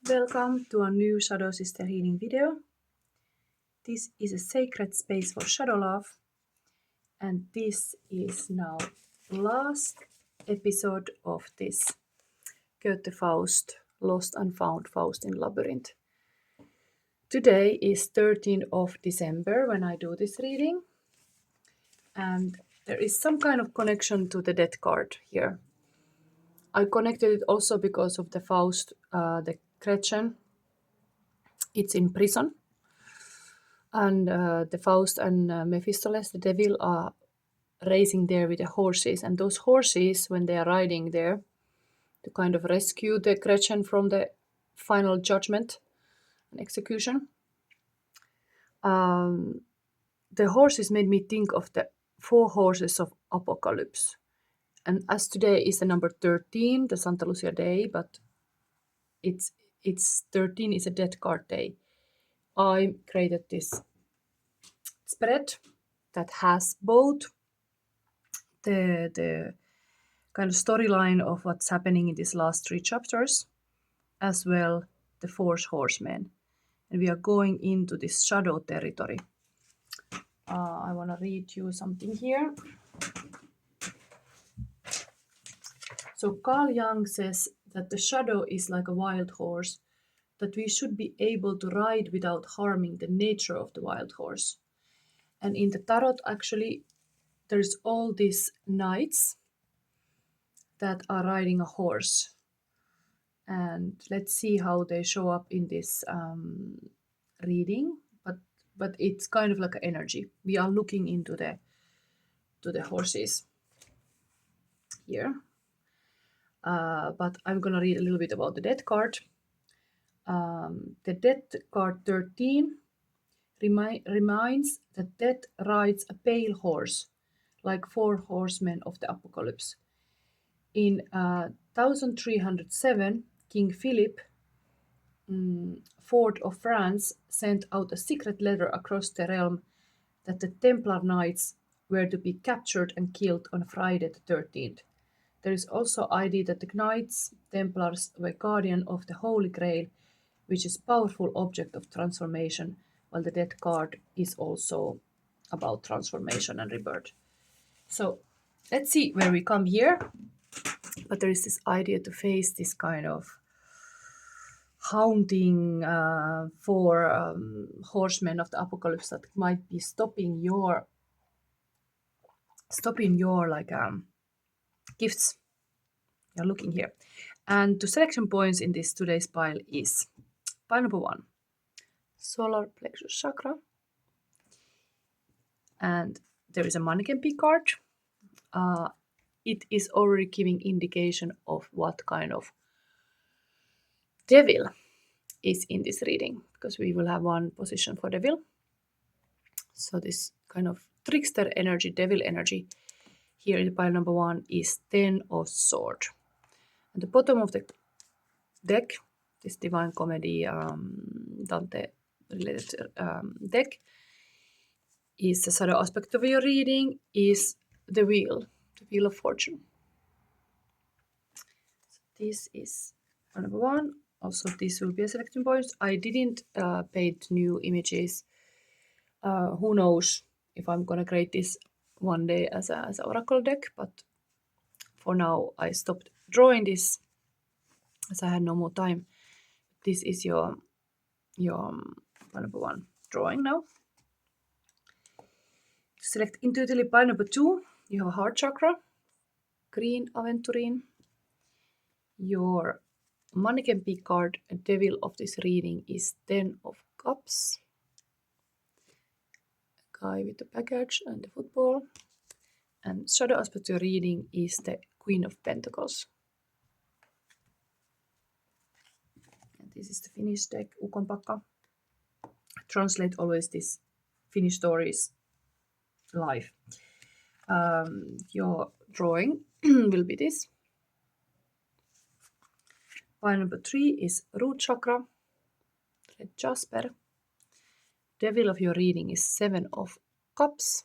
Welcome to a new Shadow Sister healing video. This is a sacred space for shadow love, and this is now last episode of this Goethe Faust, Lost and Found Faust in Labyrinth. Today is 13th of December when I do this reading, and there is some kind of connection to the death card here. I connected it also because of the Faust, the Gretchen. It's in prison. And the Faust and Mephistopheles, the devil, are racing there with the horses. And those horses, when they are riding there to kind of rescue the Gretchen from the final judgment and execution, the horses made me think of the 4 horses of Apocalypse. And as today is the number 13, the Santa Lucia day, but it's 13 is a death card day. I created this spread that has both the kind of storyline of what's happening in these last 3 chapters, as well the 4 horsemen. And we are going into this shadow territory. I want to read you something here. So Carl Jung says that the shadow is like a wild horse, that we should be able to ride without harming the nature of the wild horse. And in the tarot, actually, there's all these knights that are riding a horse. And let's see how they show up in this reading. But it's kind of like an energy. We are looking into the horses here. But I'm gonna read a little bit about the death card. The death card 13 reminds that death rides a pale horse, like 4 horsemen of the Apocalypse. In 1307, King Philip IV of France sent out a secret letter across the realm that the Templar Knights were to be captured and killed on Friday the 13th. There is also idea that the Knights Templars were guardian of the Holy Grail, which is a powerful object of transformation, while the death card is also about transformation and rebirth. So let's see where we come here. But there is this idea to face this kind of haunting for horsemen of the Apocalypse that might be stopping your like gifts. You're looking here. And the selection points in this today's pile is pile number 1, solar plexus chakra. And there is a mannequin P card. It is already giving indication of what kind of devil is in this reading, because we will have one position for devil. So this kind of trickster energy, devil energy, here in pile number 1 is 10 of Swords. At the bottom of the deck, this Divine Comedy Dante related deck, is the shadow aspect of your reading, is the Wheel of Fortune. So this is pile number 1. Also, this will be a selection point. I didn't paint new images. Who knows if I'm gonna create this one day as an oracle deck, but for now I stopped drawing this as I had no more time. This is your pile number 1 drawing now. Select intuitively pile number 2. You have a heart chakra, green aventurine. Your mannequin P card, devil of this reading, is 10 of Cups. Guy with the package and the football. And shadow aspect of reading is the Queen of Pentacles. And this is the Finnish deck, Ukonpakka. Translate always this Finnish stories live. Your drawing will be this. Pile number 3 is root chakra, red jasper. Devil of your reading is 7 of Cups.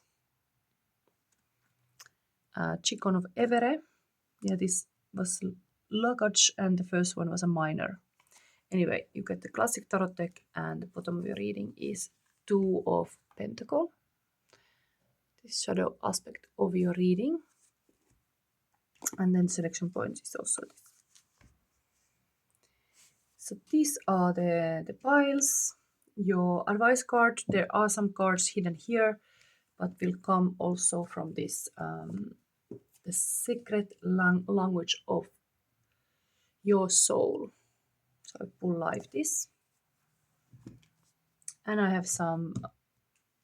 Chicken of Evere. Yeah, this was luggage, and the first one was a minor. Anyway, you get the classic tarot deck, and the bottom of your reading is Two of Pentacles. This shadow aspect of your reading. And then selection points is also this. So these are the piles. Your advice card, there are some cards hidden here, but will come also from this, the secret language of your soul. So I pull like this. And I have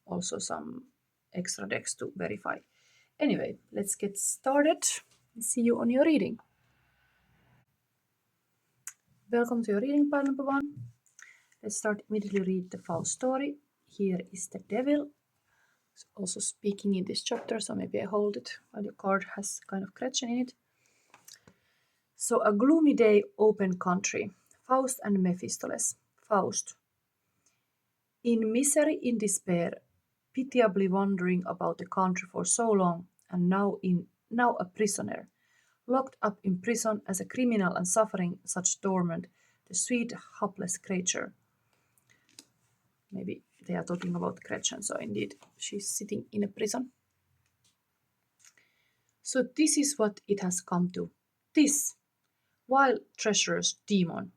also some extra decks to verify. Anyway, let's get started and see you on your reading. Welcome to your reading pile number 1. Let's start immediately read the Faust story. Here is the devil. It's also speaking in this chapter, so maybe I hold it while your card has kind of Gretchen in it. So a gloomy day, open country. Faust and Mephistopheles. Faust. In misery, in despair, pitiably wandering about the country for so long, and now a prisoner, locked up in prison as a criminal and suffering such torment, the sweet hapless creature. Maybe they are talking about Gretchen, so indeed she's sitting in a prison. So this is what it has come to. This, wild treacherous demon.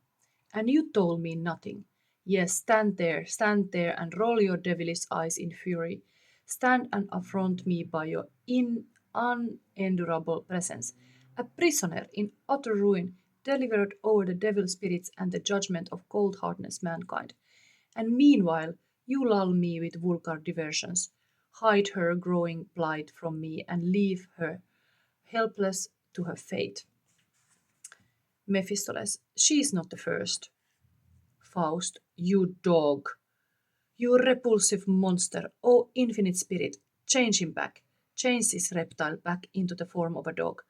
And you told me nothing. Yes, stand there, and roll your devilish eyes in fury. Stand and affront me by your unendurable presence. A prisoner in utter ruin, delivered over the devil spirits and the judgment of cold-heartedness mankind. And meanwhile, you lull me with vulgar diversions, hide her growing plight from me, and leave her helpless to her fate. Mephistopheles, she is not the first. Faust, you dog, you repulsive monster, oh infinite spirit, change him back, change this reptile back into the form of a dog,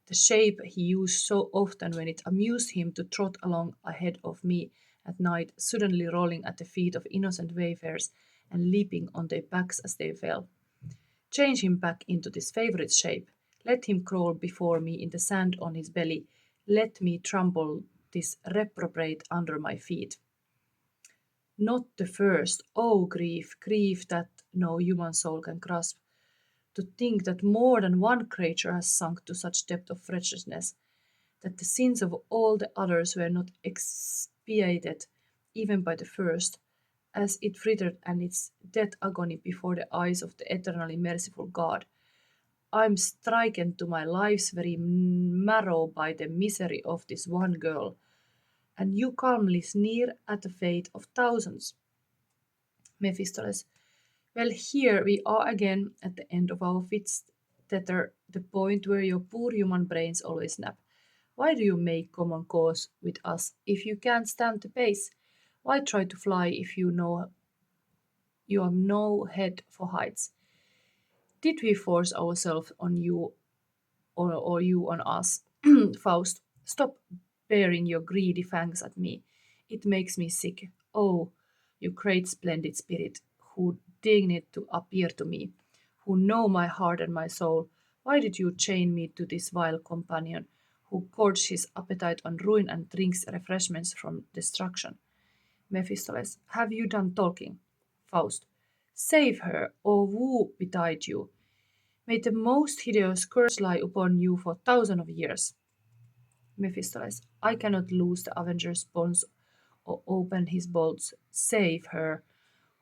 the shape he used so often when it amused him to trot along ahead of me at night, suddenly rolling at the feet of innocent wayfarers and leaping on their backs as they fell. Change him back into this favorite shape. Let him crawl before me in the sand on his belly. Let me trample this reprobate under my feet. Not the first. Oh, grief, grief that no human soul can grasp. To think that more than one creature has sunk to such depth of wretchedness, that the sins of all the others were not expiated even by the first, as it frittered and its death agony before the eyes of the eternally merciful God. I am stricken to my life's very marrow by the misery of this one girl, and you calmly sneer at the fate of thousands. Mephistopheles, well, here we are again at the end of our fits tether, the point where your poor human brains always snap. Why do you make common cause with us if you can't stand the pace? Why try to fly if you know you have no head for heights? Did we force ourselves on you or you on us? Faust, stop baring your greedy fangs at me. It makes me sick. Oh, you great splendid spirit, who deigned to appear to me, who know my heart and my soul, why did you chain me to this vile companion, who gorges his appetite on ruin and drinks refreshments from destruction? Mephistopheles, have you done talking? Faust, save her, or woe betide you. May the most hideous curse lie upon you for thousands of years. Mephistopheles, I cannot loose the avenger's bonds or open his bolts. Save her.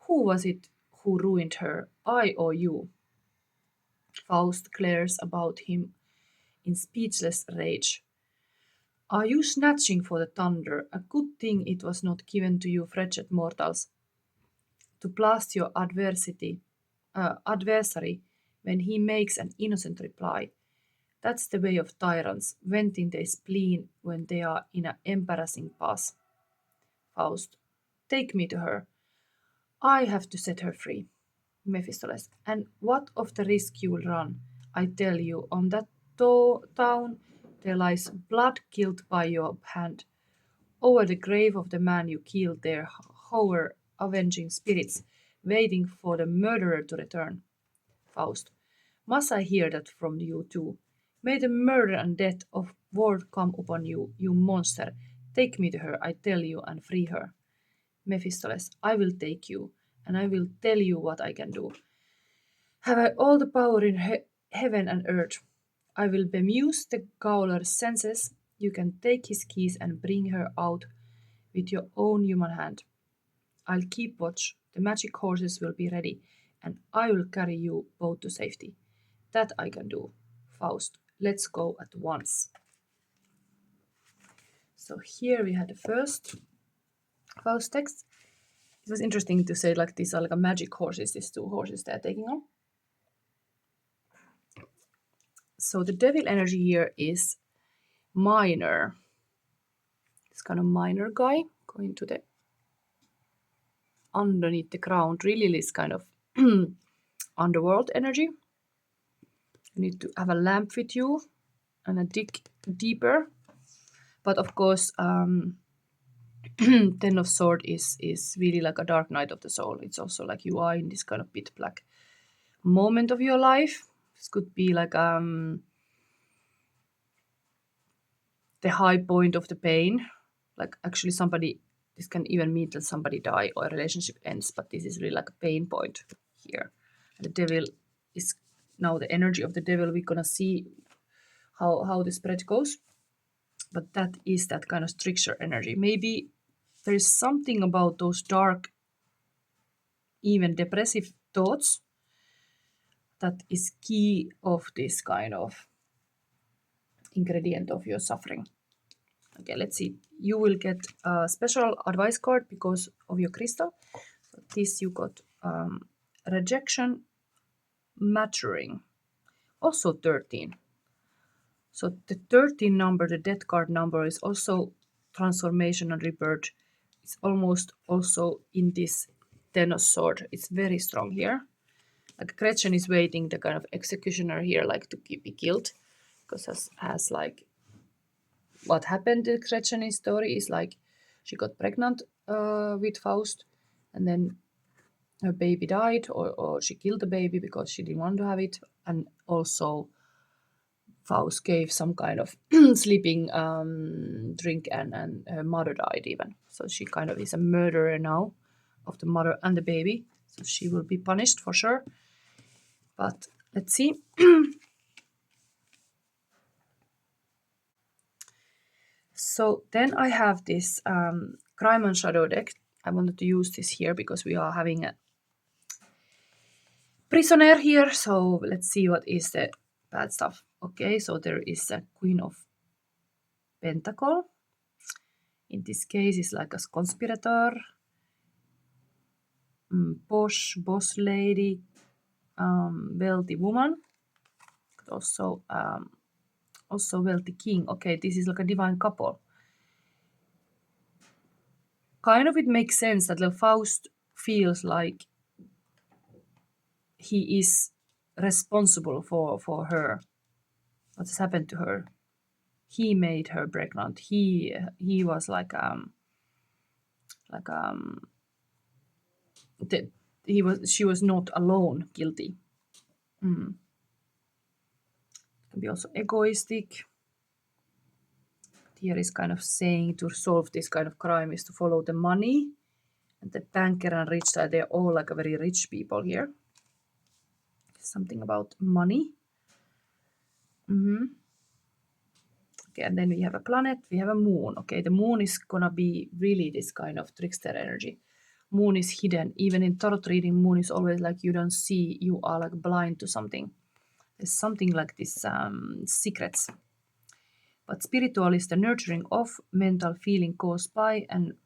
Who was it who ruined her, I or you? Faust glares about him in speechless rage. Are you snatching for the thunder? A good thing it was not given to you wretched mortals to blast your adversary when he makes an innocent reply. That's the way of tyrants, venting their spleen when they are in an embarrassing pass. Faust, take me to her. I have to set her free. Mephistopheles, and what of the risk you will run? I tell you, on that town there lies blood killed by your hand. Over the grave of the man you killed there hover avenging spirits, waiting for the murderer to return. Faust, must I hear that from you too? May the murder and death of war come upon you, you monster. Take me to her, I tell you, and free her. Mephistopheles, I will take you, and I will tell you what I can do. Have I all the power in heaven and earth? I will bemuse the Gauler's senses. You can take his keys and bring her out with your own human hand. I'll keep watch. The magic horses will be ready, and I will carry you both to safety. That I can do. Faust, let's go at once. So here we had the first Faust text. It was interesting to say like these are like a magic horses, these two horses they are taking on. So the devil energy here is minor. This kind of minor guy going to the underneath the ground, really this kind of underworld energy. You need to have a lamp with you and a dig deeper. But of course, Ten of Swords is really like a dark night of the soul. It's also like you are in this kind of pit black moment of your life. This could be like the high point of the pain. Like actually somebody, this can even mean that somebody die or a relationship ends, but this is really like a pain point here. The devil is now the energy of the devil. We're gonna see how the spread goes. But that is that kind of stricture energy. Maybe there is something about those dark, even depressive thoughts that is key of this kind of ingredient of your suffering. Okay, let's see. You will get a special advice card because of your crystal. So this you got rejection, maturing, also 13. So the 13 number, the death card number, is also transformation and rebirth. It's almost also in this Ten of Swords. It's very strong here. Like Gretchen is waiting the kind of executioner here, like to be killed, because as like what happened to Gretchen's story is like she got pregnant with Faust, and then her baby died, or she killed the baby because she didn't want to have it, and also Faust gave some kind of sleeping drink, and her mother died even. So she kind of is a murderer now of the mother and the baby. So she will be punished for sure. But let's see. So then I have this Crime and Shadow deck. I wanted to use this here because we are having a prisoner here. So let's see what is the bad stuff. Okay, so there is a Queen of Pentacle. In this case, it's like a conspirator, boss lady, wealthy woman, also wealthy king. Okay, this is like a divine couple. Kind of it makes sense that Faust feels like he is responsible for her. What has happened to her? He made her pregnant. He was like she was not alone guilty. Can be also egoistic. Here is kind of saying to solve this kind of crime is to follow the money. And the banker and rich guy, they're all like a very rich people here. Something about money. Okay, and then we have a planet, we have a moon. Okay, the moon is gonna be really this kind of trickster energy. Moon is hidden. Even in tarot reading, moon is always like you don't see, you are like blind to something. There's something like this secrets. But spiritual is the nurturing of mental feeling caused by and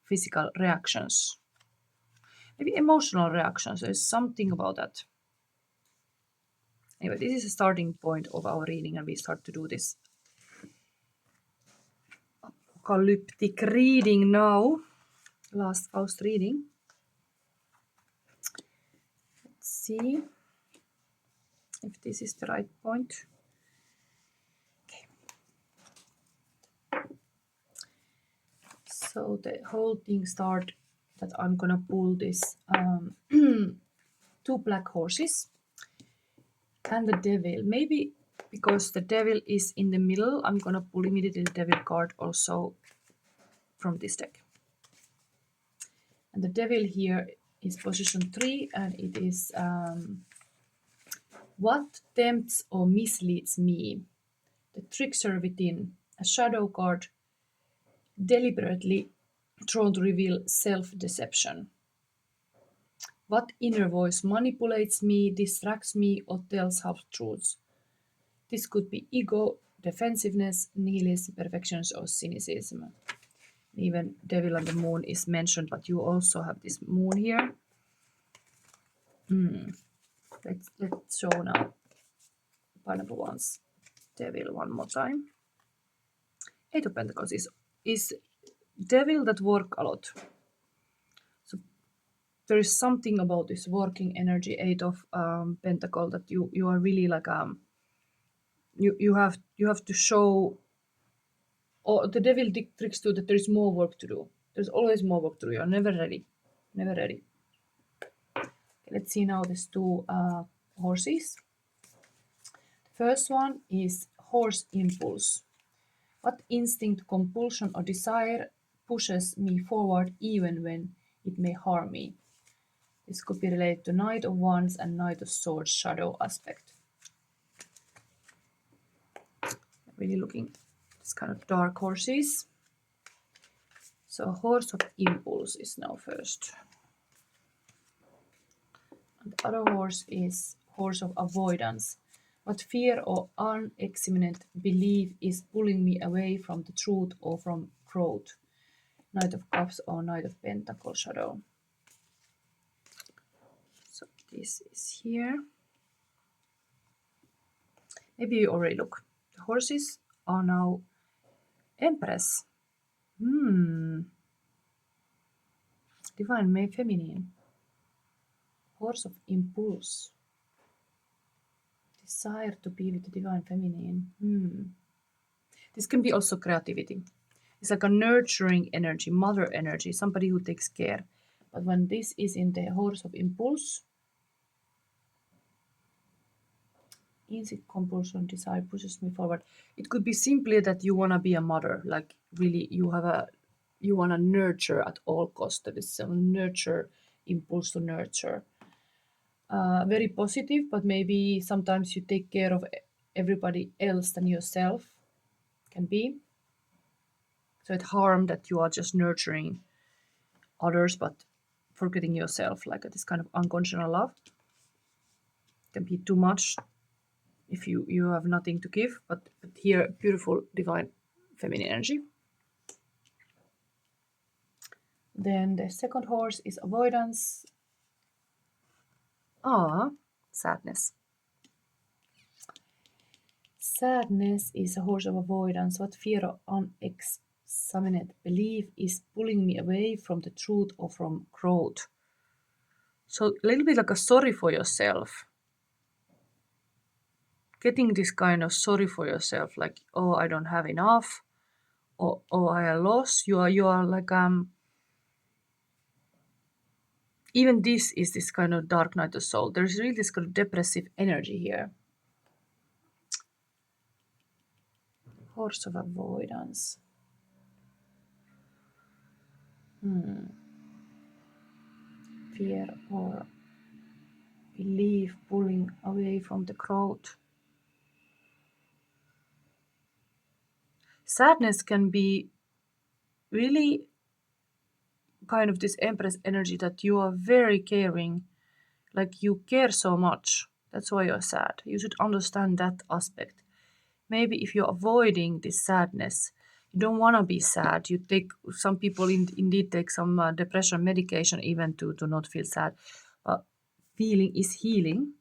physical reactions. Maybe emotional reactions. There's something about that. Anyway, this is a starting point of our reading, and we start to do this apocalyptic reading now. Last Faust reading. Let's see if this is the right point. Okay. So the whole thing starts that I'm gonna pull this two black horses and the devil. Maybe because the devil is in the middle, I'm gonna pull immediately the devil card also from this deck. And the devil here is position 3, and it is what tempts or misleads me? The trickster within, a shadow card, deliberately drawn to reveal self-deception. What inner voice manipulates me, distracts me, or tells half-truths? This could be ego, defensiveness, nihilism, perfections, or cynicism. Even devil and the moon is mentioned, but you also have this moon here. Let's show now Pineapple One's devil one more time. Eight of Pentacles is devil that work a lot. So there is something about this working energy, Eight of Pentacle, that you are really like you have to show. Or the devil tricks too, that there is more work to do. There's always more work to do. You're never ready. Never ready. Okay, let's see now these two horses. The first one is horse impulse. What instinct, compulsion, or desire pushes me forward even when it may harm me? This could be related to Knight of Wands and Knight of Swords shadow aspect. Really looking at this kind of dark horses. So horse of impulse is now first. And the other horse is horse of avoidance. What fear or unexamined belief is pulling me away from the truth or from growth? Knight of Cups or Knight of Pentacles shadow. So this is here. Maybe you already look. The horses are now Empress. Divine May Feminine. Horse of Impulse. Desire to be with the Divine Feminine. This can be also creativity. It's like a nurturing energy, mother energy, somebody who takes care. But when this is in the Horse of Impulse, instinct, compulsion, desire pushes me forward. It could be simply that you want to be a mother, like really you want to nurture at all costs. That is some nurture, impulse to nurture. Very positive, but maybe sometimes you take care of everybody else than yourself. Can be. So it's harm that you are just nurturing others, but forgetting yourself, like this kind of unconditional love. Can be too much if you have nothing to give, but here, beautiful divine feminine energy. Then the second horse is avoidance. Sadness. Sadness is a horse of avoidance. What fear or unexamined belief is pulling me away from the truth or from growth? So a little bit like a sorry for yourself. Getting this kind of sorry for yourself, like, oh, I don't have enough, or oh, I lost. You are like even this is this kind of dark night of soul. There's really this kind of depressive energy here. Horse of avoidance. Fear or belief pulling away from the growth. Sadness can be really kind of this Empress energy that you are very caring, like you care so much. That's why you're sad. You should understand that aspect. Maybe if you're avoiding this sadness, you don't want to be sad. You take, some people indeed take some depression medication even to not feel sad. Feeling is healing.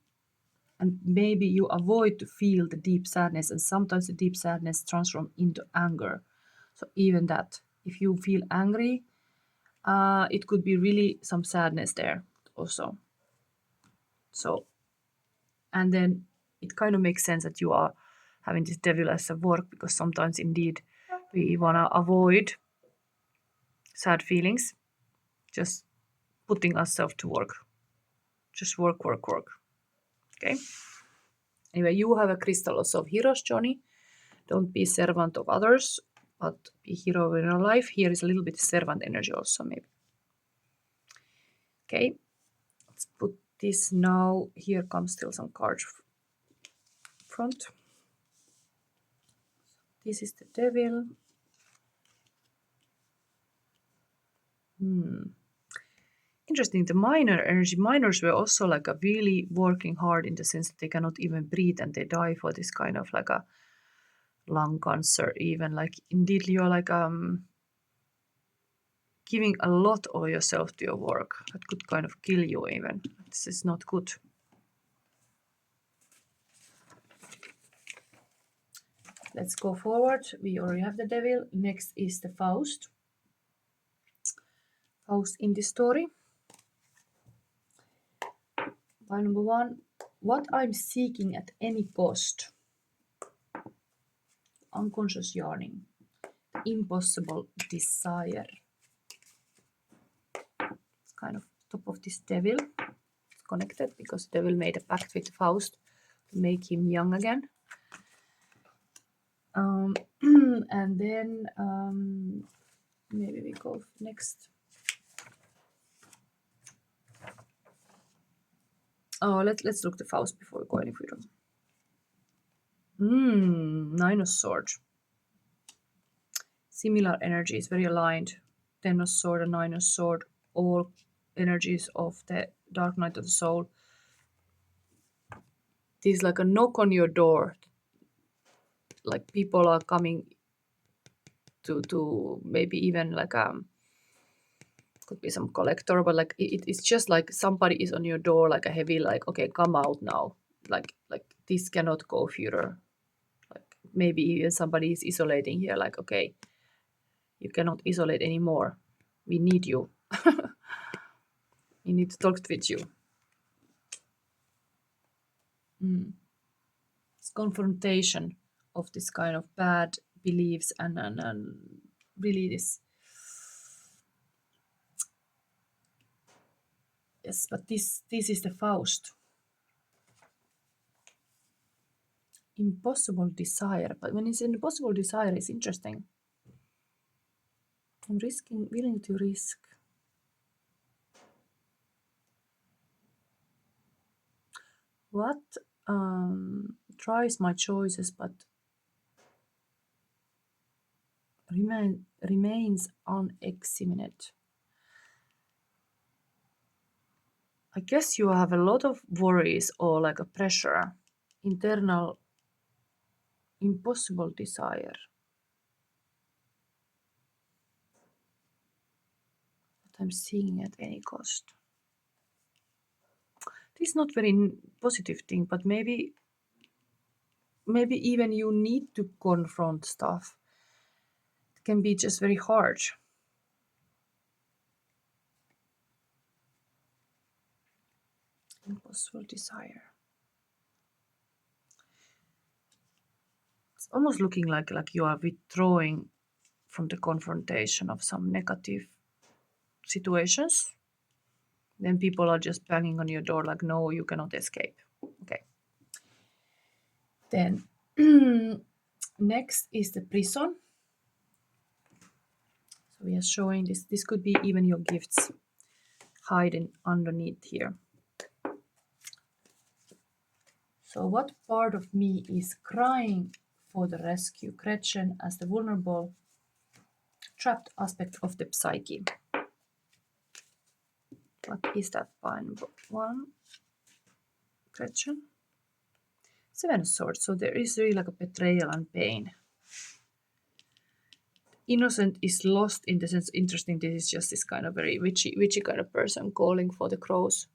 And maybe you avoid to feel the deep sadness, and sometimes the deep sadness transforms into anger. So even that, if you feel angry, it could be really some sadness there also. So, and then it kind of makes sense that you are having this devil as a work, because sometimes indeed we want to avoid sad feelings, just putting ourselves to work. Just work. Okay? Anyway, you have a crystal also of heroes, Johnny. Don't be servant of others. but be hero in your life. Here is a little bit servant energy also, maybe. Okay, let's put this now. Here comes still some cards front. This is the devil. Interesting, the minor energy. Minors were also like a really working hard in the sense that they cannot even breathe and they die for this kind of like a lung cancer. Even like indeed you're like giving a lot of yourself to your work. That could kind of kill you even. This is not good. Let's go forward. We already have the devil. Next is the Faust. Faust in the story. Pile number 1. What I'm seeking at any cost. Unconscious yearning. Impossible desire. It's kind of top of this devil. It's connected because the devil made a pact with Faust to make him young again. And then maybe we go next. Oh, let's look the Faust before we go any further. 9 of Swords. Similar energies, very aligned. 10 of Sword and 9 of Sword, all energies of the Dark Night of the Soul. This is like a knock on your door. Like people are coming to maybe even like could be some collector, but like it's just like somebody is on your door, like a heavy, like, okay, come out now. Like this cannot go further. Like maybe even somebody is isolating here, like, okay, you cannot isolate anymore. We need you. We need to talk with you. It's confrontation of this kind of bad beliefs and really this. Yes, but this is the Faust. Impossible desire. But when it's an impossible desire, it's interesting. I'm willing to risk. What tries my choices but remains unexamined. I guess you have a lot of worries or like a pressure, internal impossible desire. That I'm seeing at any cost. This is not very positive thing, but maybe even you need to confront stuff. It can be just very hard. Impossible desire. It's almost looking like you are withdrawing from the confrontation of some negative situations. Then people are just banging on your door like, no, you cannot escape. Okay. Then next is the prison. So we are showing this. This could be even your gifts hiding underneath here. So what part of me is crying for the rescue? Gretchen as the vulnerable, trapped aspect of the psyche. What is that? One. Gretchen. 7 of Swords. So there is really like a betrayal and pain. Innocent is lost in the sense, interesting, this is just this kind of very witchy kind of person calling for the crows.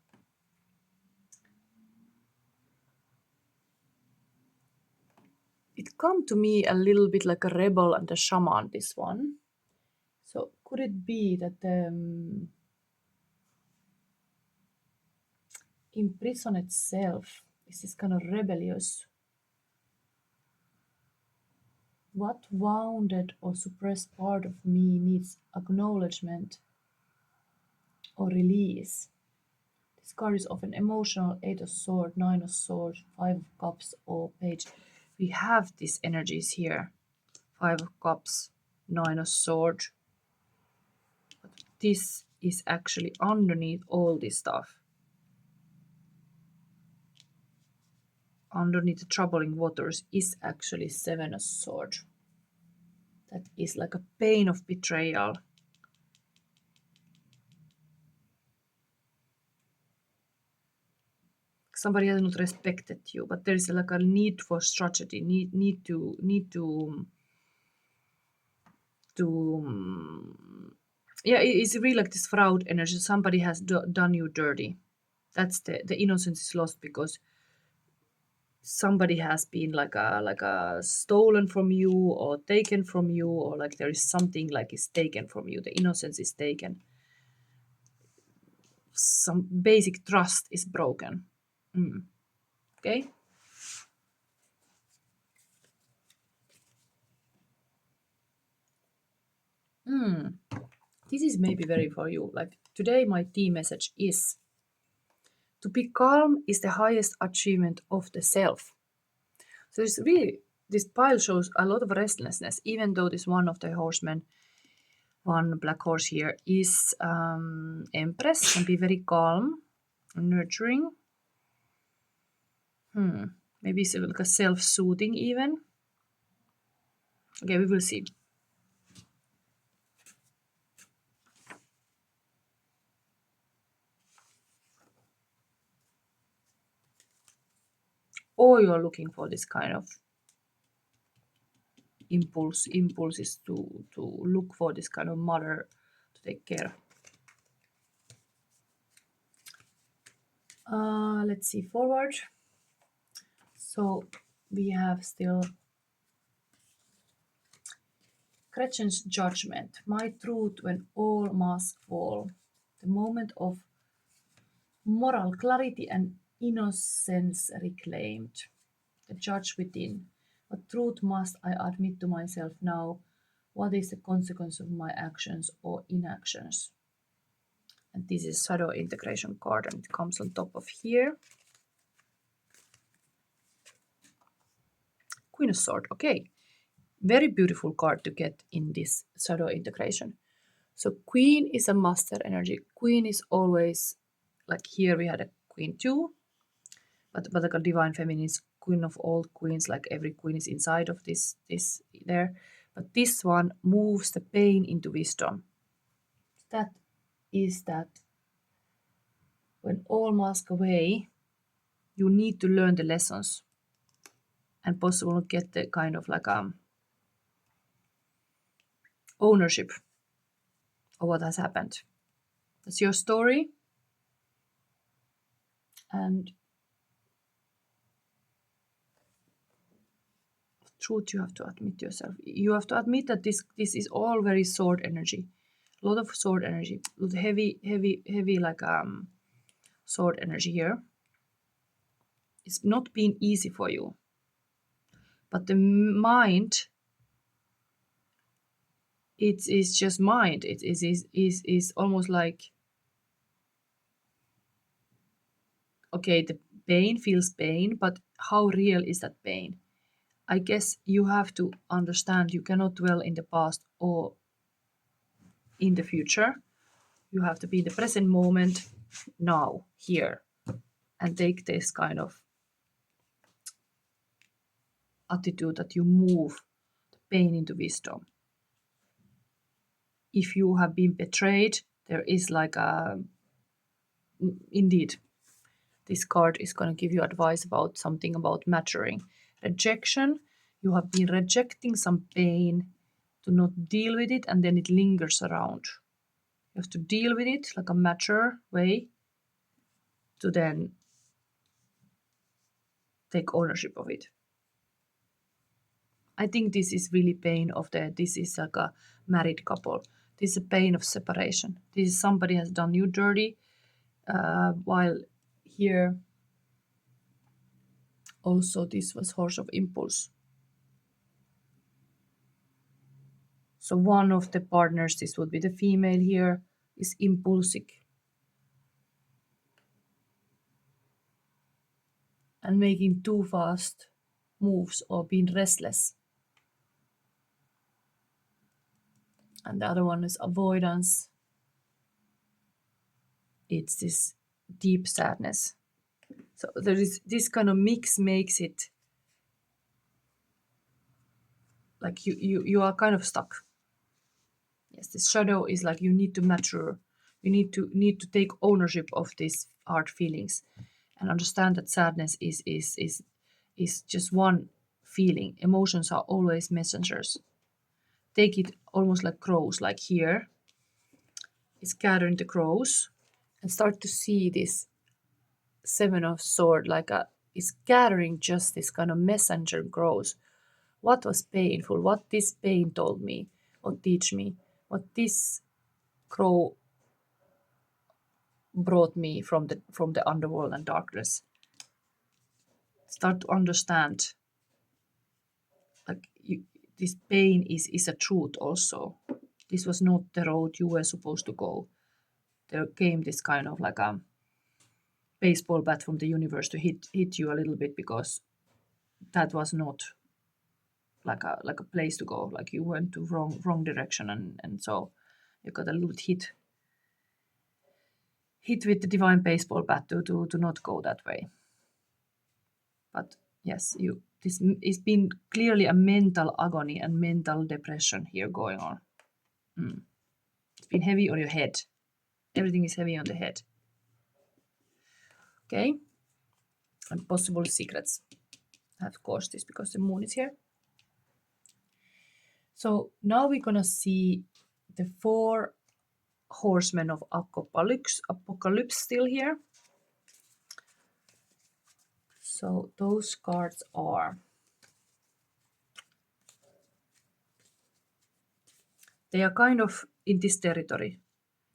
It come to me a little bit like a rebel and a shaman, this one. So could it be that in prison itself is this kind of rebellious? What wounded or suppressed part of me needs acknowledgement or release? This card is often emotional, 8 of Swords, 9 of Swords, 5 of Cups or Page. We have these energies here. 5 of Cups. Nine of Swords. But this is actually underneath all this stuff. Underneath the troubling waters is actually Seven of Swords. That is like a pain of betrayal. Somebody has not respected you, but there is like a need for strategy, need to yeah, it's really like this fraud energy. Somebody has done you dirty. That's the innocence is lost because somebody has been like a stolen from you or taken from you, or like there is something like is taken from you. The innocence is taken. Some basic trust is broken. Okay. This is maybe very for you. Like today, my team message is to be calm is the highest achievement of the self. So it's really, this pile shows a lot of restlessness, even though this one of the horsemen, one black horse here, is Empress, can be very calm, nurturing. Maybe it's like a self-soothing even. Okay, we will see. Or you're looking for this kind of impulses to look for this kind of mother to take care. Let's see forward. So we have still Gretchen's judgment, my truth when all masks fall, the moment of moral clarity and innocence reclaimed, the judge within. What truth must I admit to myself now? What is the consequence of my actions or inactions? And this is shadow integration card, and it comes on top of here. Queen of Swords, okay. Very beautiful card to get in this shadow integration. So Queen is a master energy. Queen is always, like here we had a Queen too, but like a divine feminine is Queen of all queens, like every queen is inside of this there. But this one moves the pain into wisdom. That is that when all mask away, you need to learn the lessons and possibly get the kind of like ownership of what has happened. That's your story. And truth you have to admit to yourself. You have to admit that this is all very sword energy. A lot of sword energy. Heavy like sword energy here. It's not been easy for you. But the mind, it is just mind. It is almost like, okay, the pain feels pain, but how real is that pain? I guess you have to understand you cannot dwell in the past or in the future. You have to be in the present moment, now, here, and take this kind of attitude that you move the pain into wisdom. If you have been betrayed, there is like a, indeed, this card is going to give you advice about something about maturing. Rejection, you have been rejecting some pain to not deal with it, and then it lingers around. You have to deal with it like a mature way to then take ownership of it. I think this is really pain of this is like a married couple. This is a pain of separation. This is somebody has done you dirty, while here also this was horse of impulse. So one of the partners, this would be the female here, is impulsive and making too fast moves or being restless. And the other one is avoidance. It's this deep sadness. So there is this kind of mix makes it like you are kind of stuck. Yes, this shadow is like you need to mature. You need to take ownership of these hard feelings and understand that sadness is just one feeling. Emotions are always messengers. Take it almost like crows, like here. It's gathering the crows and start to see this Seven of Swords like it's gathering just this kind of messenger crows. What was painful? What this pain told me or teach me? What this crow brought me from the underworld and darkness. Start to understand, like this pain is a truth also. This was not the road you were supposed to go. There came this kind of like a baseball bat from the universe to hit you a little bit because that was not like a place to go. Like you went to wrong direction and so you got a little bit hit with the divine baseball bat to not go that way. But yes, this has been clearly a mental agony and mental depression here going on. It's been heavy on your head. Everything is heavy on the head. Okay, and possible secrets. I have caused this because the moon is here. So now we're gonna see the 4 horsemen of apocalypse still here. So those cards are, they are kind of in this territory.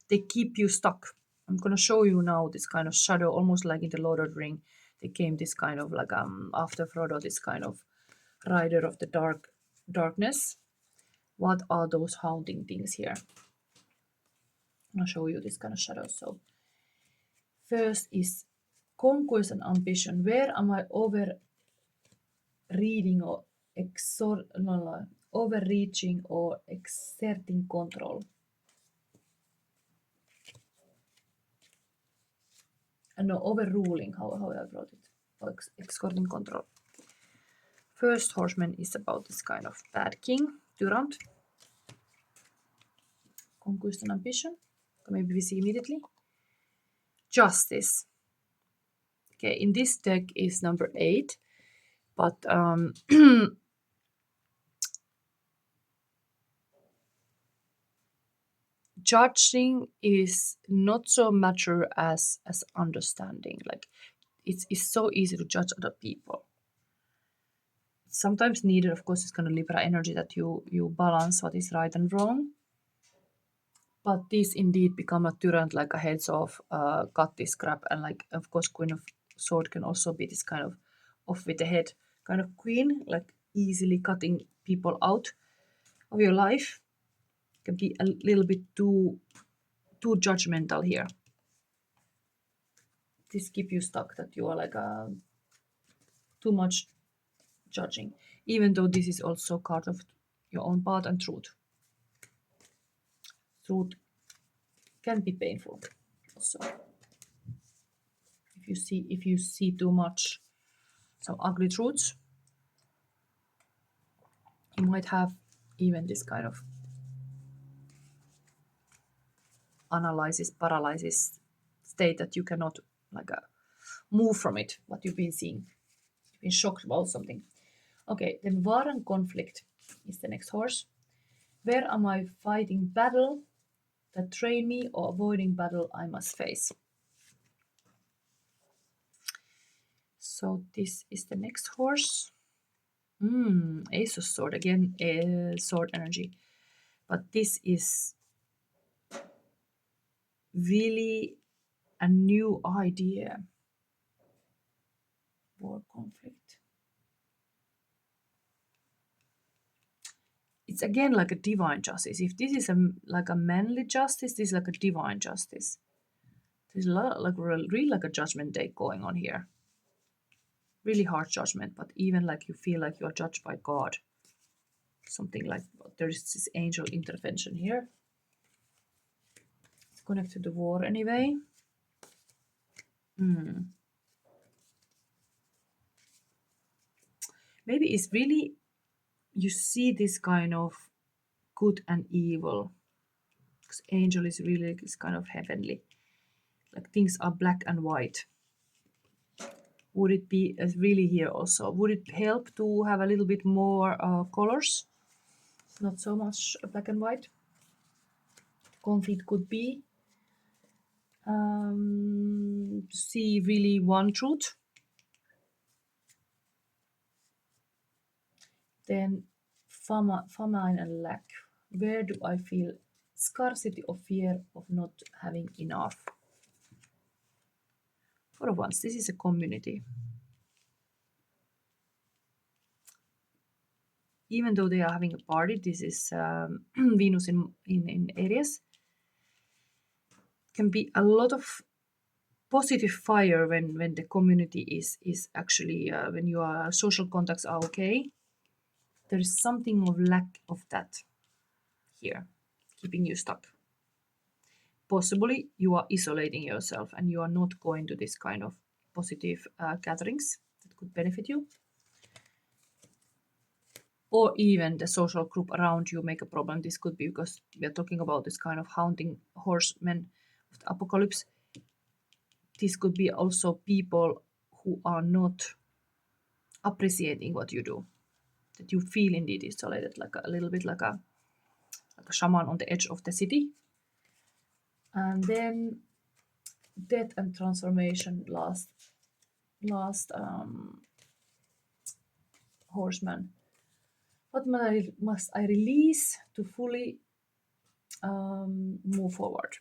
They keep you stuck. I'm gonna show you now this kind of shadow, almost like in the Lord of the Ring. They came this kind of like after Frodo, this kind of rider of the darkness. What are those haunting things here? I'll show you this kind of shadow. So first is conquest and ambition. Where am I overreading or overreaching or exerting control? No, overruling, how I wrote it, or exerting control. First horseman is about this kind of bad king, Durant. Conquest and ambition. Maybe we see immediately. Justice. Okay, in this deck is number 8, but judging is not so mature as understanding. Like it's so easy to judge other people. Sometimes needed, of course, it's kind of Libra energy that you balance what is right and wrong. But this indeed become a tyrant, like a heads off, cut this crap, and like of course Queen of Sword can also be this kind of off with the head kind of queen, like easily cutting people out of your life. Can be a little bit too judgmental here. This keep you stuck that you are like too much judging, even though this is also part of your own path and truth. Truth can be painful also. If you see too much some ugly truths, you might have even this kind of paralysis state that you cannot like move from it, what you've been seeing. You've been shocked about something. Okay, then war and conflict is the next horse. Where am I fighting battle that train me or avoiding battle I must face? So this is the next horse. Ace of Sword, again, sword energy. But this is really a new idea. War, conflict. It's again like a divine justice. If this is like a manly justice, this is like a divine justice. There's a lot, like really like a judgment day going on here. Really hard judgment, but even like you feel like you're judged by God. something like there is this angel intervention here. It's connected to war anyway. Maybe it's really, you see this kind of good and evil. Because angel is really this kind of heavenly. Like things are black and white. Would it be really here also? Would it help to have a little bit more colors? Not so much black and white. Conflict could be. See really one truth. Then famine and lack. Where do I feel scarcity or fear of not having enough? For once, this is a community. Even though they are having a party, this is Venus in Aries. Can be a lot of positive fire when the community is actually when your social contacts are okay. There is something of lack of that here, keeping you stuck. Possibly you are isolating yourself and you are not going to this kind of positive gatherings that could benefit you. Or even the social group around you make a problem. This could be because we are talking about this kind of haunting horsemen of the apocalypse. This could be also people who are not appreciating what you do. That you feel indeed isolated, like a little bit like a shaman on the edge of the city. And then death and transformation, last horseman. What must I release to fully move forward?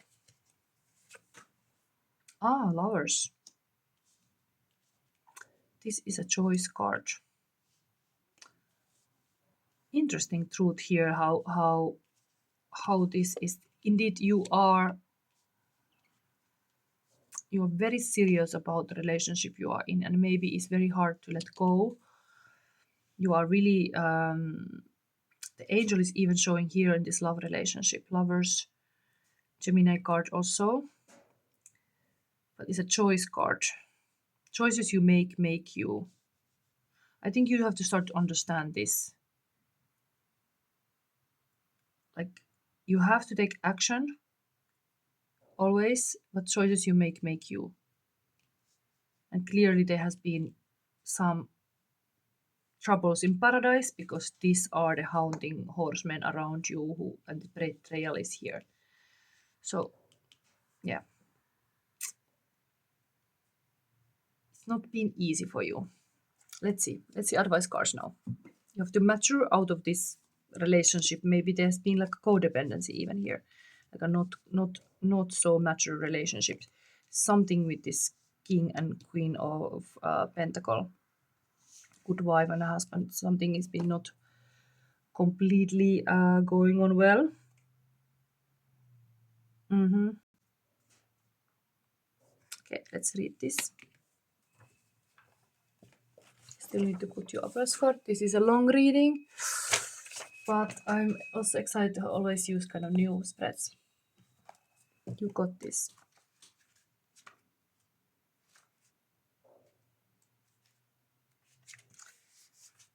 Lovers. This is a choice card. Interesting truth here, how this is. Indeed, you are very serious about the relationship you are in, and maybe it's very hard to let go. You are really the angel is even showing here in this love relationship. Lovers, Gemini card also, but it's a choice card. Choices you make you. I think you have to start to understand this. Like, you have to take action always, but choices you make you. And clearly there has been some troubles in paradise because these are the haunting horsemen around you who, and the betrayal is here. So yeah, it's not been easy for you. Let's see advice cards now. You have to mature out of this relationship. Maybe there's been like a codependency even here, like a not so mature relationship. Something with this king and queen of pentacle, good wife and husband. Something has been not completely going on well. Okay, let's read this. Still need to put your advice card. This is a long reading, but I'm also excited to always use kind of new spreads. You got this.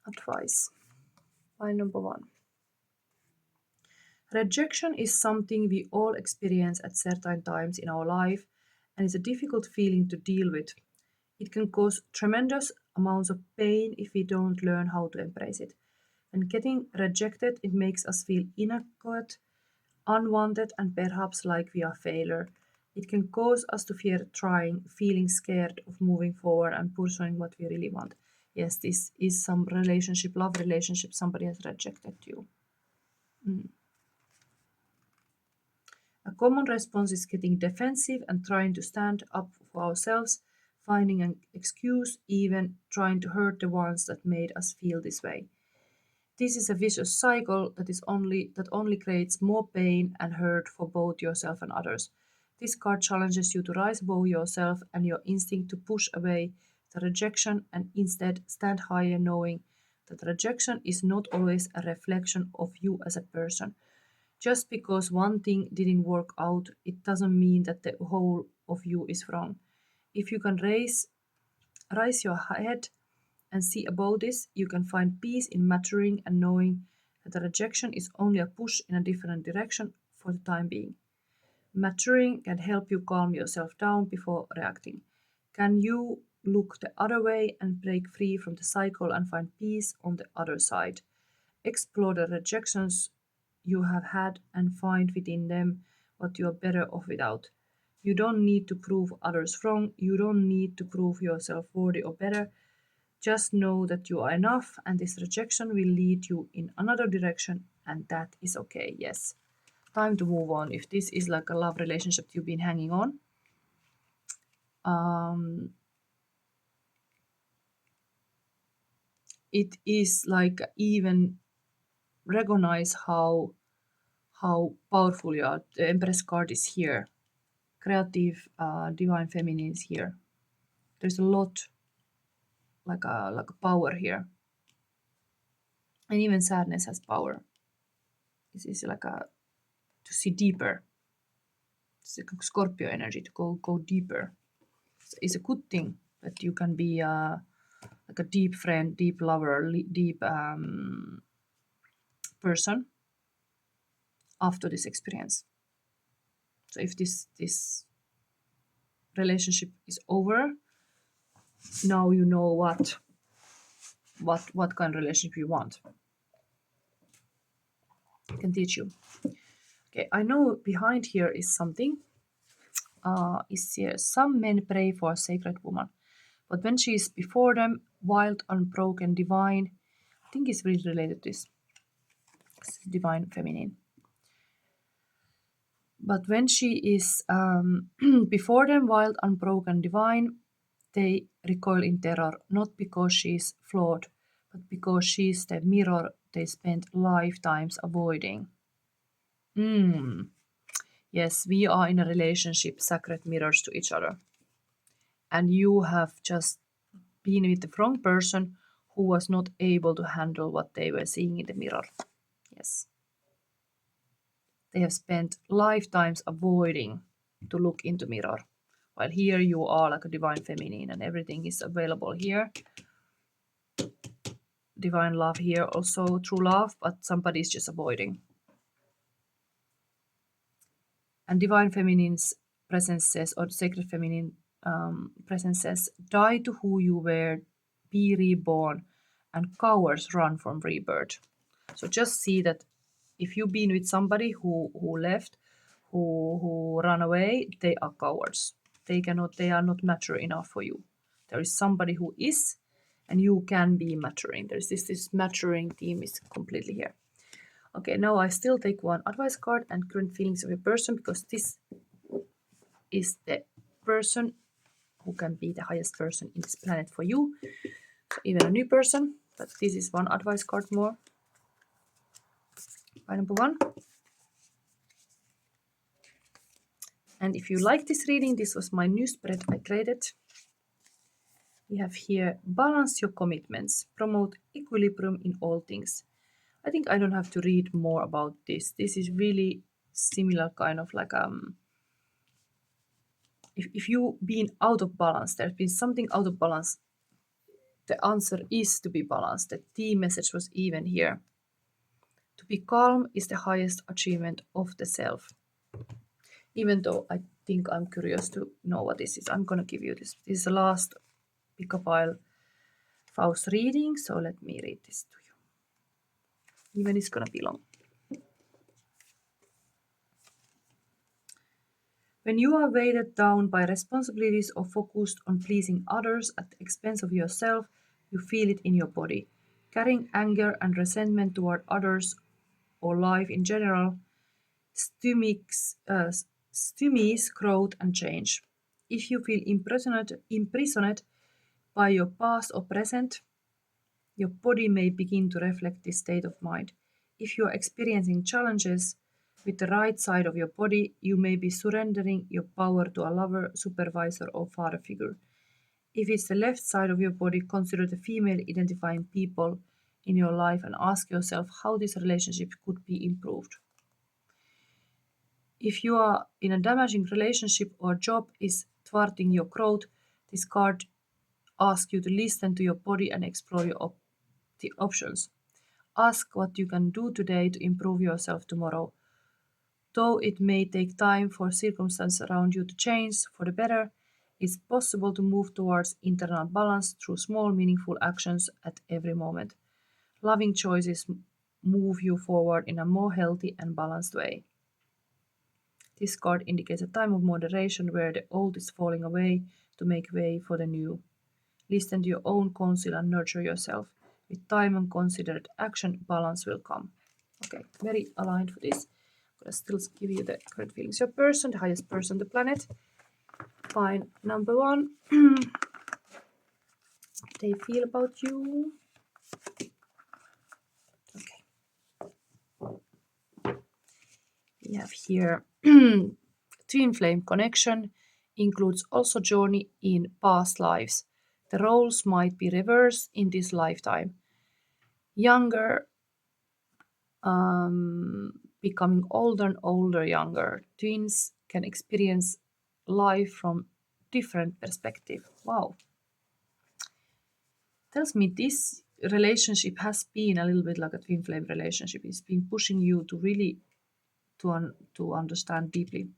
Advice. Line number 1. Rejection is something we all experience at certain times in our life and is a difficult feeling to deal with. It can cause tremendous amounts of pain if we don't learn how to embrace it. When getting rejected, it makes us feel inadequate, unwanted, and perhaps like we are a failure. It can cause us to fear trying, feeling scared of moving forward and pursuing what we really want. Yes, this is some relationship, love relationship, somebody has rejected you. A common response is getting defensive and trying to stand up for ourselves, finding an excuse, even trying to hurt the ones that made us feel this way. This is a vicious cycle that only creates more pain and hurt for both yourself and others. This card challenges you to rise above yourself and your instinct to push away the rejection and instead stand higher, knowing that rejection is not always a reflection of you as a person. Just because one thing didn't work out, it doesn't mean that the whole of you is wrong. If you can raise your head and see about this, you can find peace in maturing and knowing that the rejection is only a push in a different direction for the time being. Maturing can help you calm yourself down before reacting. Can you look the other way and break free from the cycle and find peace on the other side? Explore the rejections you have had and find within them what you are better off without. You don't need to prove others wrong. You don't need to prove yourself worthy or better. Just know that you are enough, and this rejection will lead you in another direction, and that is okay. Yes. Time to move on. If this is like a love relationship you've been hanging on, it is like even recognize how powerful you are. The Empress card is here. Creative, divine feminine is here. There's a lot like a power here, and even sadness has power. This is like to see deeper. It's like Scorpio energy to go deeper. It's a good thing that you can be like a deep friend, deep lover, deep person after this experience. So if this relationship is over, now you know what kind of relationship you want. I can teach you. Okay, I know behind here is something. Is here some men pray for a sacred woman, but when she is before them, wild, unbroken, divine, I think it's really related to this. It's divine feminine. But when she is before them, wild, unbroken, divine, they recoil in terror, not because she is flawed, but because she is the mirror they spent lifetimes avoiding. Yes, we are in a relationship, sacred mirrors to each other. And you have just been with the wrong person who was not able to handle what they were seeing in the mirror. Yes. They have spent lifetimes avoiding to look into mirror. While here you are like a divine feminine and everything is available here. Divine love here, also true love, but somebody is just avoiding. And divine feminine's presence says, or sacred feminine presence says, die to who you were, be reborn, and cowards run from rebirth. So just see that if you've been with somebody who left, who ran away, they are cowards. They are not mature enough for you. There is somebody who is, and you can be maturing. There's this maturing theme is completely here. Okay, now I still take one advice card and current feelings of a person, because this is the person who can be the highest person in this planet for you. So even a new person, but this is one advice card more. By number one. And if you like this reading, this was my new spread I created. We have here, balance your commitments, promote equilibrium in all things. I think I don't have to read more about this. This is really similar kind of like if you've been out of balance, there's been something out of balance, the answer is to be balanced. The theme message was even here. To be calm is the highest achievement of the self. Even though I think I'm curious to know what this is, I'm going to give you this. This is the last Pick-a-Pile Faust reading, so let me read this to you. Even it's going to be long. When you are weighted down by responsibilities or focused on pleasing others at the expense of yourself, you feel it in your body. Carrying anger and resentment toward others or life in general stymies growth and change. If you feel imprisoned by your past or present, your body may begin to reflect this state of mind. If you are experiencing challenges with the right side of your body, you may be surrendering your power to a lover, supervisor, or father figure. If it's the left side of your body, consider the female identifying people in your life and ask yourself how this relationship could be improved. If you are in a damaging relationship or job is thwarting your growth, this card asks you to listen to your body and explore the options. Ask what you can do today to improve yourself tomorrow. Though it may take time for circumstances around you to change for the better, it's possible to move towards internal balance through small, meaningful actions at every moment. Loving choices move you forward in a more healthy and balanced way. This card indicates a time of moderation where the old is falling away to make way for the new. Listen to your own counsel and nurture yourself. With time and considered action, balance will come. Okay, very aligned for this. I'm gonna still give you the current feelings. Your person, the highest person on the planet. Fine, number 1. They feel about you. Okay. We have here twin flame connection includes also journey in past lives. The roles might be reversed in this lifetime. Younger becoming older and older younger. Twins can experience life from different perspective. Wow. Tells me this relationship has been a little bit like a twin flame relationship. It's been pushing you to really to understand deeply.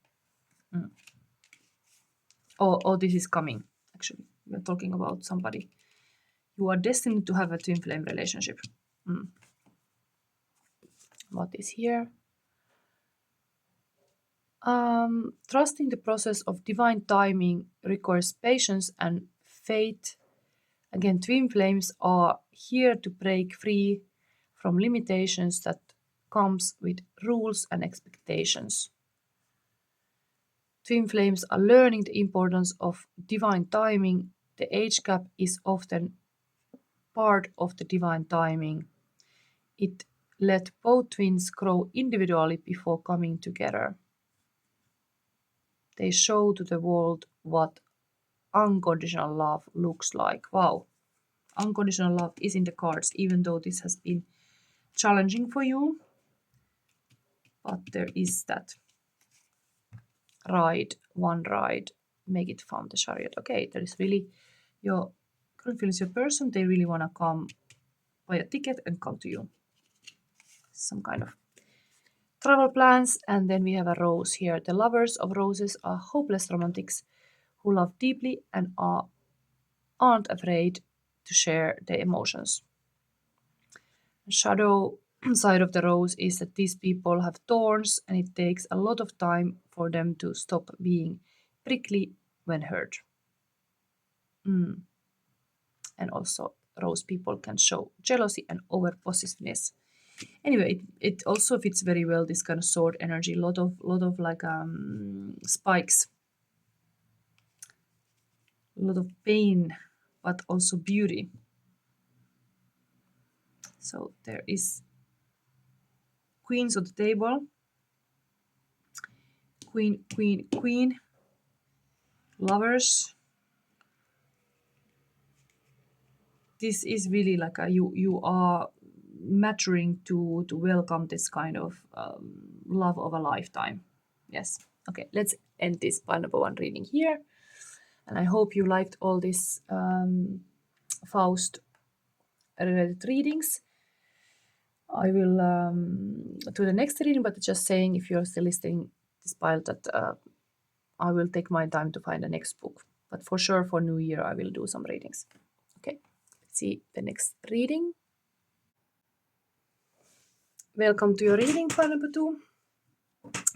Or this is coming, actually. We're talking about somebody. You are destined to have a twin flame relationship. What is here? Trusting the process of divine timing requires patience and faith. Again, twin flames are here to break free from limitations that comes with rules and expectations. Twin flames are learning the importance of divine timing. The age gap is often part of the divine timing. It let both twins grow individually before coming together. They show to the world what unconditional love looks like. Wow. Unconditional love is in the cards, even though this has been challenging for you. But there is that one ride, make it fun, the chariot. Okay, there is really your current feelings, your person, they really want to come, buy a ticket and come to you. Some kind of travel plans. And then we have a rose here. The lovers of roses are hopeless romantics who love deeply and aren't afraid to share their emotions. The shadow side of the rose is that these people have thorns and it takes a lot of time for them to stop being prickly when hurt. And also rose people can show jealousy and over possessiveness. Anyway, it also fits very well this kind of sword energy. Lot of like spikes, a lot of pain, but also beauty. So there is queens on the table. Queen, queen, queen. Lovers. This is really like you are maturing to welcome this kind of love of a lifetime. Yes. Okay, let's end this by number 1 reading here. And I hope you liked all these Faust related readings. I will do the next reading, but just saying, if you're still listening, despite that, I will take my time to find the next book. But for sure, for New Year, I will do some readings. Okay, let's see the next reading. Welcome to your reading, file number 2.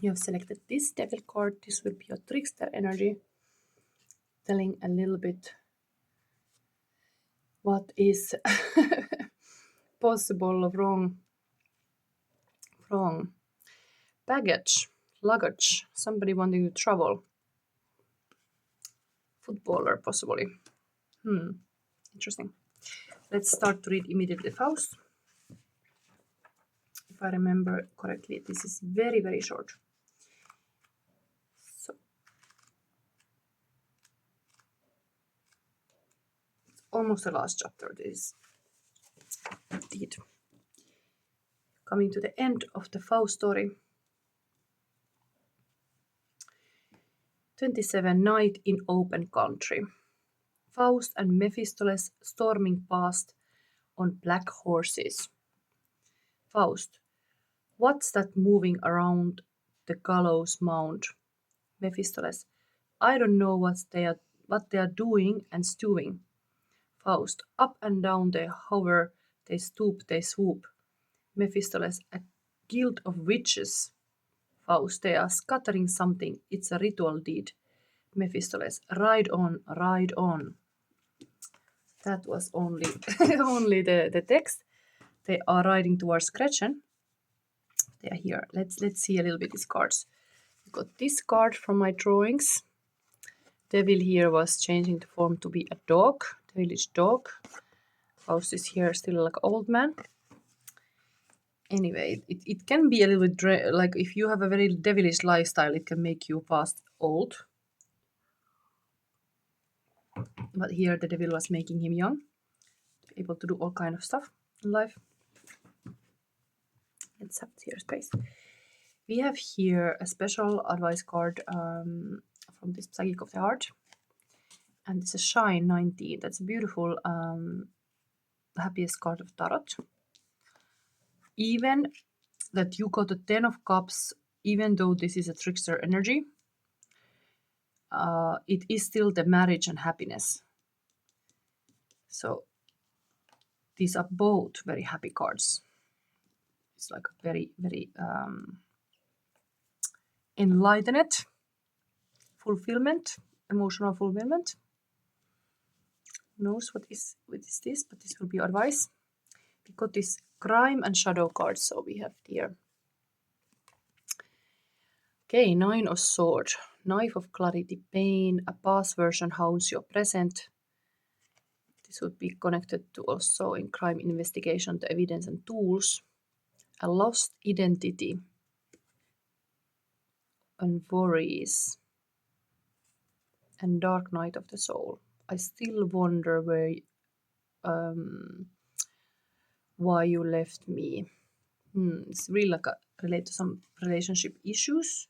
You have selected this devil card. This will be your trickster energy, telling a little bit what is possible of wrong baggage, luggage, somebody wanting to travel, footballer possibly. Interesting. Let's start to read immediately Faust. If I remember correctly, this is very, very short. So it's almost the last chapter. This did. Coming to the end of the Faust story. 27 Night in Open Country. Faust and Mephistopheles storming past on black horses. Faust. What's that moving around the gallows mound? Mephistopheles. I don't know what they are doing and stewing. Faust. Up and down they hover, they stoop, they swoop. Mephistopheles. A guild of witches. Faust. They are scattering something. It's a ritual deed. Mephistopheles. Ride on, ride on. That was only only the text. They are riding towards Gretchen. They are here. Let's see a little bit these cards. We got this card from my drawings. Devil here was changing the form to be a dog, the village dog. Faust is here still like old man. Anyway, it can be a little bit like if you have a very devilish lifestyle, it can make you fast old. But here the devil was making him young, able to do all kind of stuff in life. Let's have here space. We have here a special advice card from this Psychic of the Heart. And it's a Shine 19. That's a beautiful happiest card of Tarot. Even that you got the 10 of Cups, even though this is a trickster energy, it is still the marriage and happiness. So these are both very happy cards. It's like a very, very enlightened fulfillment, emotional fulfillment. Who knows what is this, but this will be advice. We got this crime and shadow cards, so we have here. Okay, 9 of Swords, Knife of Clarity, Pain, a past version haunts your present. This would be connected to also in crime investigation, the evidence and tools. A lost identity. And worries. And Dark Night of the Soul. I still wonder why you left me. It's really like related to some relationship issues.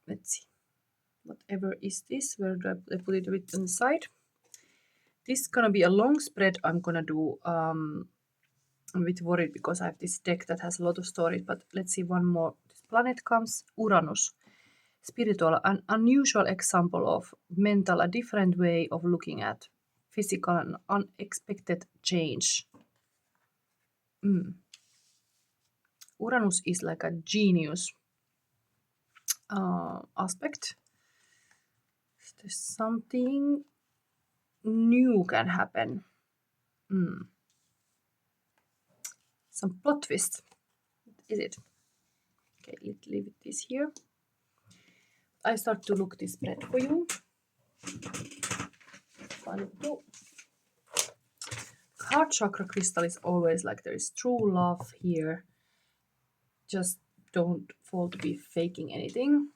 Let's see. Whatever is this? Where do I put it a bit on the side? This is gonna be a long spread. I'm gonna do. I'm a bit worried because I have this deck that has a lot of stories. But let's see one more. This planet comes. Uranus. Spiritual, an unusual example of mental, a different way of looking at physical and unexpected change. Uranus is like a genius aspect. There's something new can happen. Some plot twist. Is it? Okay, let's leave this here. I start to look this spread for you. Heart chakra crystal is always like there is true love here. Just don't fall to be faking anything.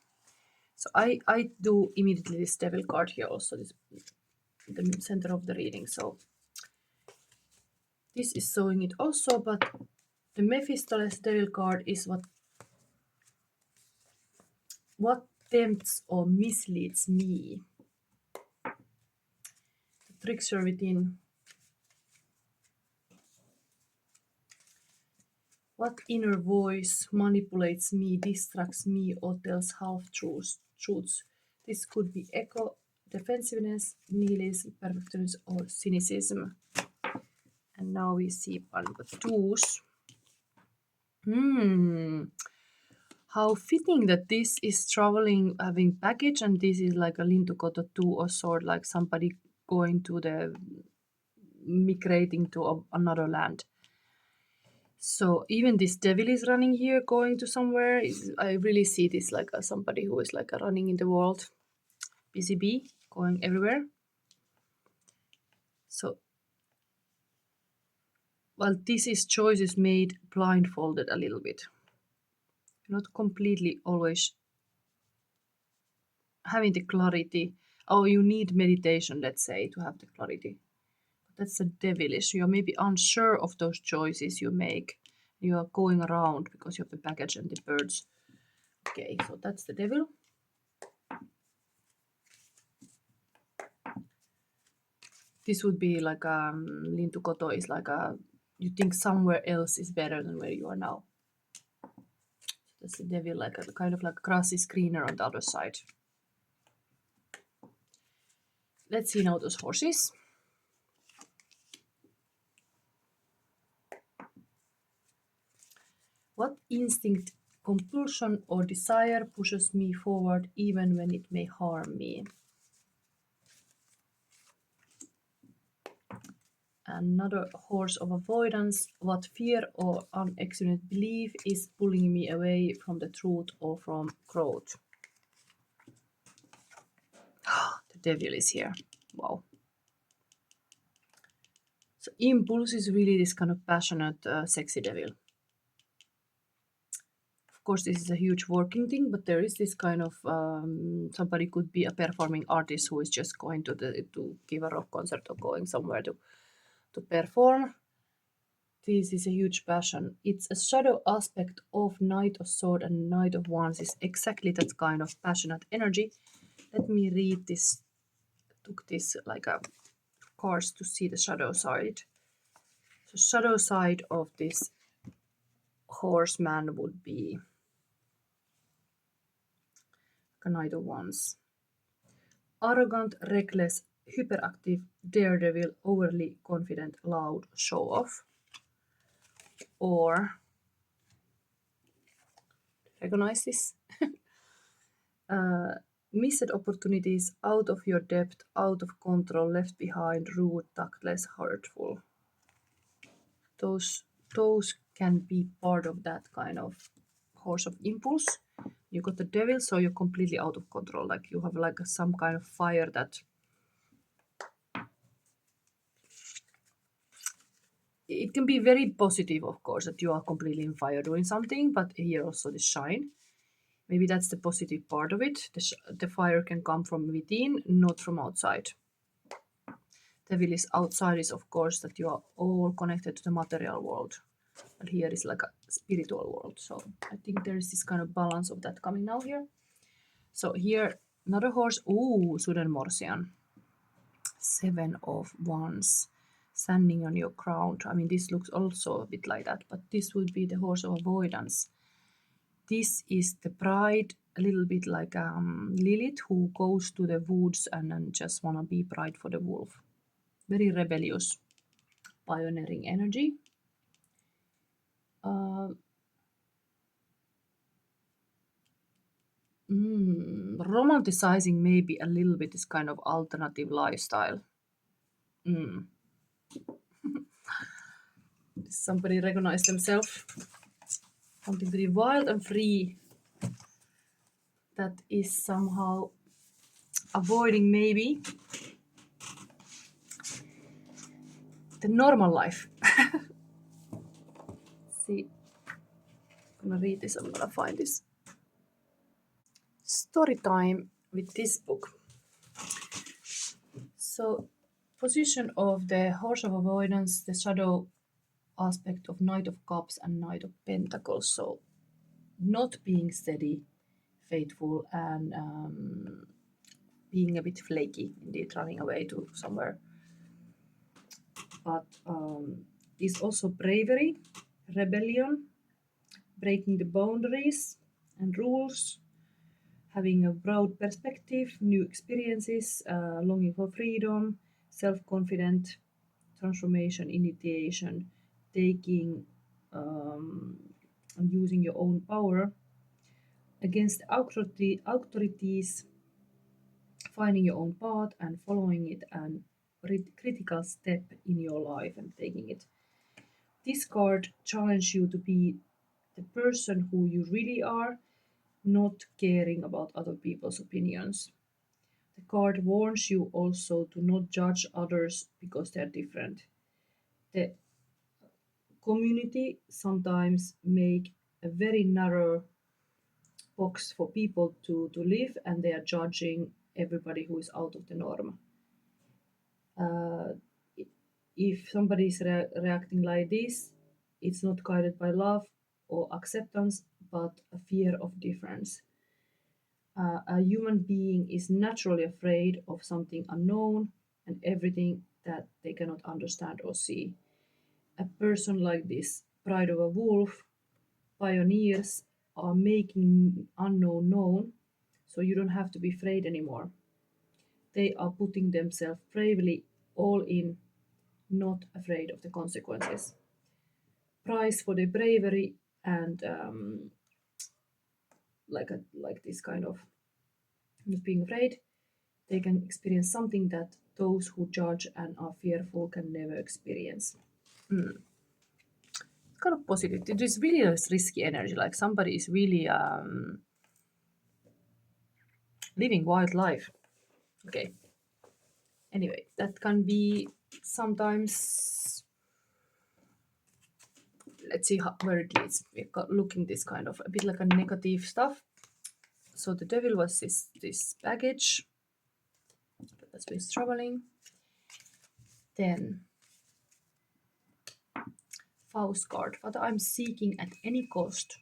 So I do immediately this devil card here also, this the center of the reading. So this is showing it also, but the Mephistopheles devil card is what tempts or misleads me. The trickster within. What inner voice manipulates me, distracts me, or tells half-truths? This could be echo, defensiveness, nihilism, perfectionism, or cynicism. And now we see one of the twos. How fitting that this is traveling, having baggage, and this is like a Lintukoto 2 or sword, like somebody going to the migrating to another land. So even this devil is running here, going to somewhere. I really see this like somebody who is like running in the world. Busy bee, going everywhere. So, well, this is choices made blindfolded a little bit. Not completely always having the clarity. Oh, you need meditation, let's say, to have the clarity. That's a devilish. You're maybe unsure of those choices you make. You are going around because you have the baggage and the birds. Okay, so that's the devil. This would be like Lintu Koto is like you think somewhere else is better than where you are now. So that's the devil, like a kind of like grass is greener on the other side. Let's see now those horses. What instinct, compulsion, or desire pushes me forward even when it may harm me? Another horse of avoidance. What fear or unexamined belief is pulling me away from the truth or from growth? The devil is here. Wow. So impulse is really this kind of passionate, sexy devil. Of course, this is a huge working thing, but there is this kind of somebody could be a performing artist who is just going to give a rock concert or going somewhere to perform. This is a huge passion. It's a shadow aspect of Knight of Sword and Knight of Wands is exactly that kind of passionate energy. Let me read this. Took this like a course to see the shadow side. So shadow side of this horseman would be a Knight of Wands. Arrogant, reckless, hyperactive, daredevil, overly confident, loud, show off. Or recognize this? Missed opportunities, out of your depth, out of control, left behind, rude, tactless, hurtful. Those can be part of that kind of horse of impulse. You got the devil, so you're completely out of control. Like you have like some kind of fire that it can be very positive, of course, that you are completely in fire doing something, but here also the shine. Maybe that's the positive part of it. The fire can come from within, not from outside. Devil is outside is, of course, that you are all connected to the material world. But here is like a spiritual world. So I think there is this kind of balance of that coming now here. So here, another horse. Ooh, Sudenmorsian. 7 of Wands. Standing on your crown. I mean, this looks also a bit like that, but this would be the horse of avoidance. This is the bride, a little bit like Lilith, who goes to the woods and just want to be bride for the wolf. Very rebellious, pioneering energy. Romanticizing maybe a little bit this kind of alternative lifestyle. Somebody recognize themselves. Something very wild and free that is somehow avoiding maybe the normal life. See, I'm gonna read this, I'm gonna find this. Story time with this book. So, position of the horse of avoidance, the shadow aspect of Knight of Cups and Knight of Pentacles. So, not being steady, faithful, and being a bit flaky, indeed, running away to somewhere. But is also bravery, rebellion, breaking the boundaries and rules, having a broad perspective, new experiences, longing for freedom, self-confident, transformation, initiation, taking and using your own power against authorities, finding your own path and following it, and critical step in your life and taking it. This card challenges you to be the person who you really are, not caring about other people's opinions. The card warns you also to not judge others because they're different. The community sometimes make a very narrow box for people to live, and they are judging everybody who is out of the norm. if somebody is reacting like this, it's not guided by love or acceptance, but a fear of difference. A human being is naturally afraid of something unknown and everything that they cannot understand or see. A person like this, pride of a wolf, pioneers are making unknown known, so you don't have to be afraid anymore. They are putting themselves bravely all in, not afraid of the consequences. Prize for their bravery and like this kind of not being afraid, they can experience something that those who judge and are fearful can never experience. Kind of positive. It is really a risky energy. Like somebody is really living wild life. Okay. Anyway, that can be sometimes. Let's see where it leads. We've got looking this kind of a bit like a negative stuff. So the devil was this baggage that's been traveling. Then Faust card, what I'm seeking at any cost.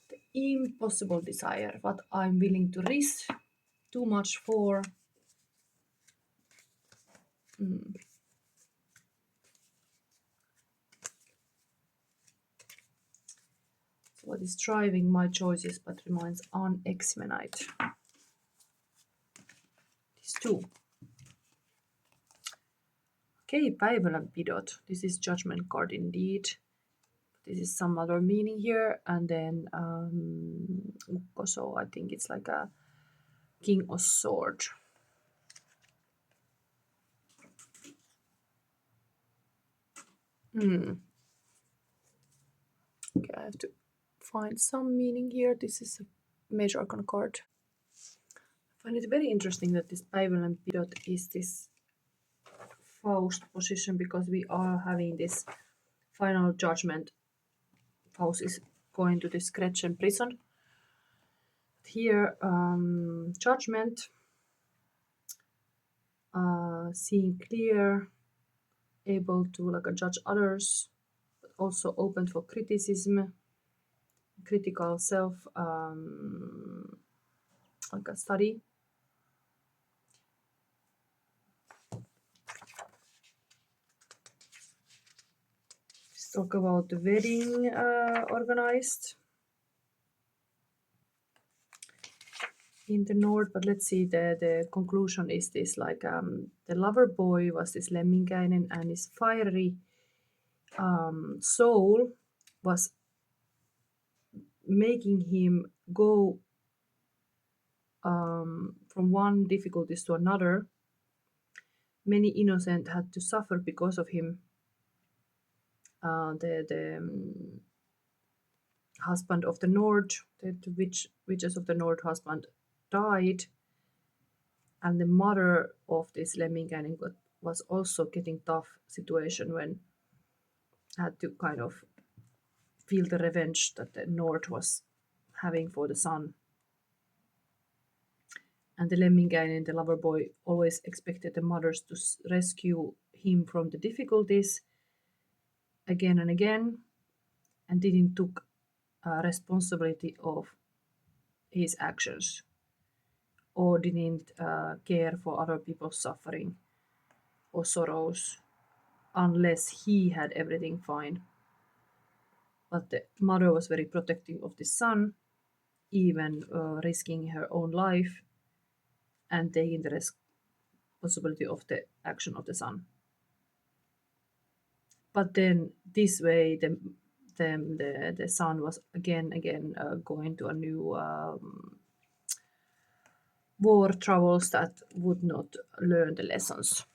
The impossible desire, what I'm willing to risk too much for. So what is driving my choices but remains unexamined. These two. Okay, päivänpidot. This is judgment card indeed. This is some other meaning here. And then so I think it's like a king of sword. Okay, I have to find some meaning here. This is a major arcana card. I find it very interesting that this päivänpidot is this Faust position because we are having this final judgment. Faust is going to this Gretchen prison. Here, judgment, seeing clear, able to like judge others, but also open for criticism, critical self, like a study. Let's talk about the wedding organized in the north, but let's see, the conclusion is this, like the lover boy was this Lemminkäinen and his fiery soul was making him go from one difficulties to another. Many innocent had to suffer because of him. The husband of the North, the witches of the North husband died, and the mother of this Lemminkäinen was also getting tough situation when had to kind of feel the revenge that the North was having for the son. And the Lemminkäinen, the lover boy, always expected the mothers to rescue him from the difficulties again and again, and didn't took responsibility of his actions, or didn't care for other people's suffering or sorrows unless he had everything fine. But the mother was very protective of the son, even risking her own life and taking the responsibility of the action of the son. But then this way, the son was again going to a new war troubles that would not learn the lessons.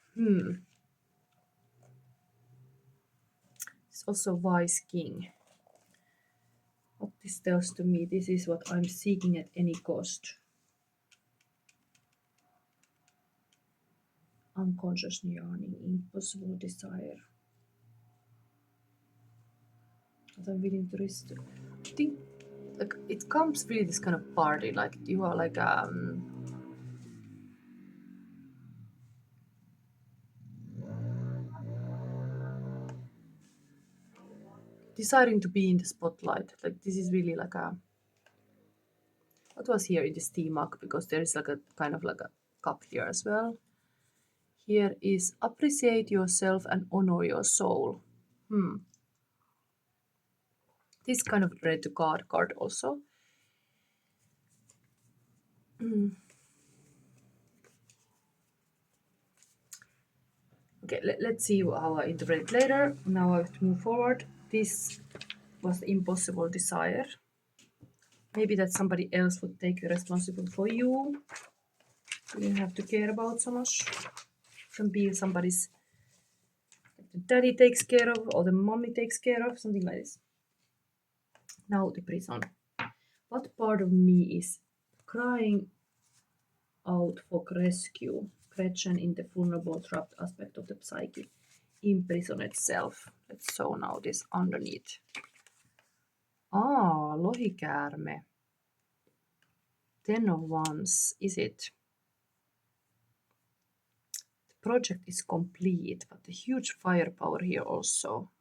It's also wise king. What this tells to me, this is what I'm seeking at any cost. Unconscious yearning, impossible desire. What I'm willing to risk. I think like it comes really this kind of party, like you are like desiring to be in the spotlight. Like this is really like a, what was here in this tea mug, because there is like a kind of like a cup here as well. Here is appreciate yourself and honor your soul. This kind of read the card also. Okay, let's see how I interpret it later. Now I have to move forward. This was the impossible desire. Maybe that somebody else would take the responsibility for you. You didn't have to care about so much. Can be somebody's, the daddy takes care of, or the mommy takes care of, something like this. Now the prison. What part of me is crying out for rescue? Gretchen in the vulnerable trapped aspect of the psyche. Imprison itself. Let's sew now this underneath. Lohikäärme. 10 of Wands, is it? The project is complete, but the huge firepower here also.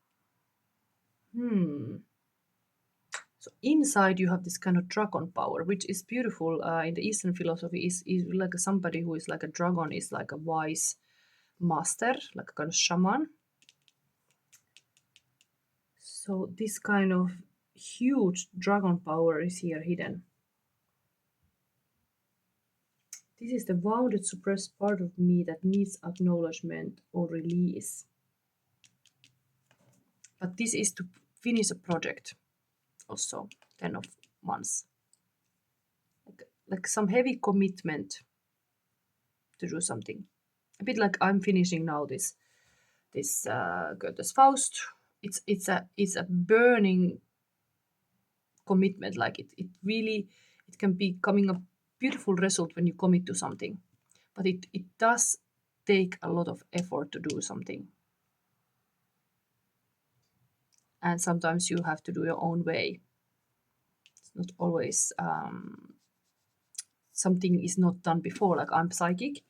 So inside you have this kind of dragon power, which is beautiful. In the Eastern philosophy, is like somebody who is like a dragon, is like a wise master, like a kind of shaman. So this kind of huge dragon power is here hidden. This is the wounded, suppressed part of me that needs acknowledgement or release. But this is to finish a project also, 10 of Wands. Like some heavy commitment to do something. A bit like I'm finishing now this Goethe's Faust. It's a burning commitment. Like it really, it can be coming a beautiful result when you commit to something, but it does take a lot of effort to do something, and sometimes you have to do your own way. It's not always something is not done before. Like I'm psychic,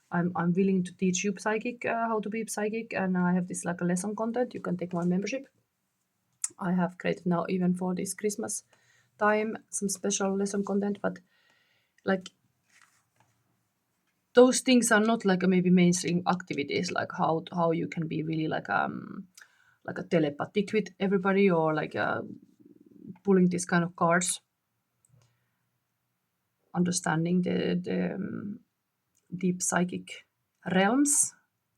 I'm willing to teach you psychic, how to be psychic, and I have this like a lesson content. You can take my membership. I have created now even for this Christmas time some special lesson content, but like those things are not like maybe mainstream activities, like how you can be really like a telepathic with everybody, or like pulling these kind of cards, understanding the deep psychic realms.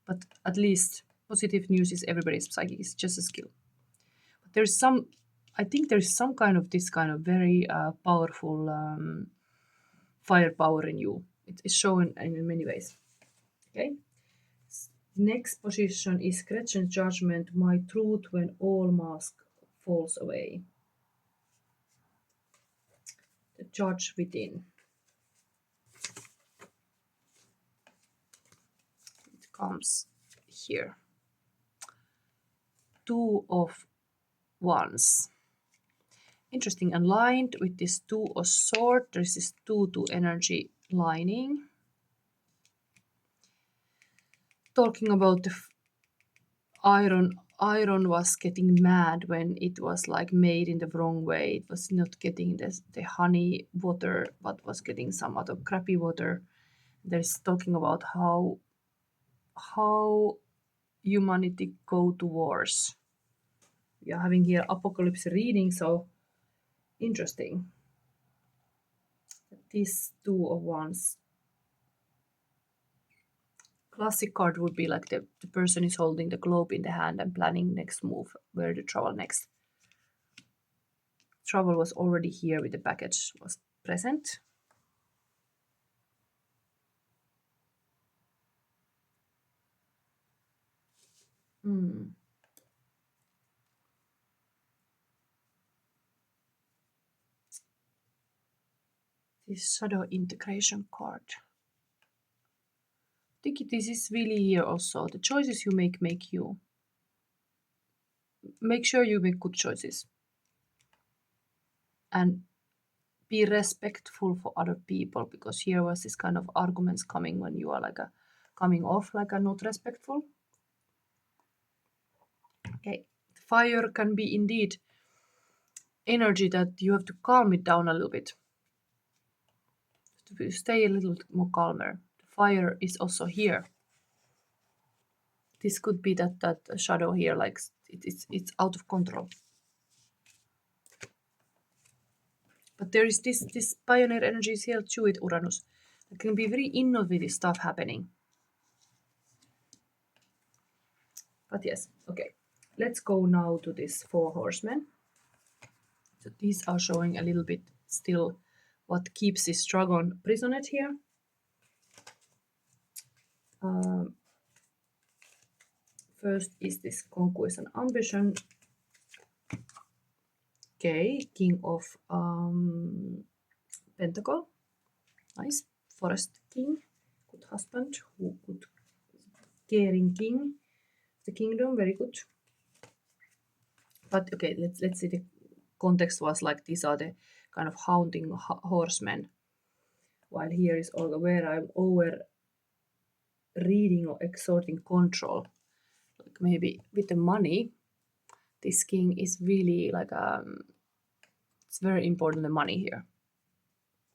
But at least positive news is everybody's psychic is just a skill. But there's some, I think there's some kind of this kind of very powerful firepower in you. It is shown in many ways. Okay. Next position is Gretchen's judgment, my truth when all mask falls away. The judge within. It comes here. 2 of Wands. Interesting, aligned with this 2 of Swords. There's this 2 energy lining. Talking about the iron was getting mad when it was like made in the wrong way. It was not getting the honey water, but was getting some other crappy water. There's talking about how humanity go to wars. We are having here apocalypse reading, so interesting. These 2 of Wands. Classic card would be like the person is holding the globe in the hand and planning next move, where to travel next. Travel was already here with the package was present. This shadow integration card. I think this is really here also. The choices you make you. Make sure you make good choices. And be respectful for other people, because here was this kind of arguments coming when you are like coming off like a not respectful. Okay, the fire can be indeed energy that you have to calm it down a little bit. To stay a little more calmer. The fire is also here. This could be that shadow here, like it's out of control. But there is this pioneer energy is here too with Uranus. There can be very innovative stuff happening. But yes, okay. Let's go now to this 4 horsemen. So these are showing a little bit still what keeps this dragon prisoned here. First is this conquest and ambition. Okay, King of Pentacle. Nice. Forest King. Good husband. Good caring king. The kingdom, very good. But okay, let's see. The context was like these are the kind of haunting horsemen. While here is all where I'm over reading or exerting control. Like maybe with the money, this king is really like it's very important the money here.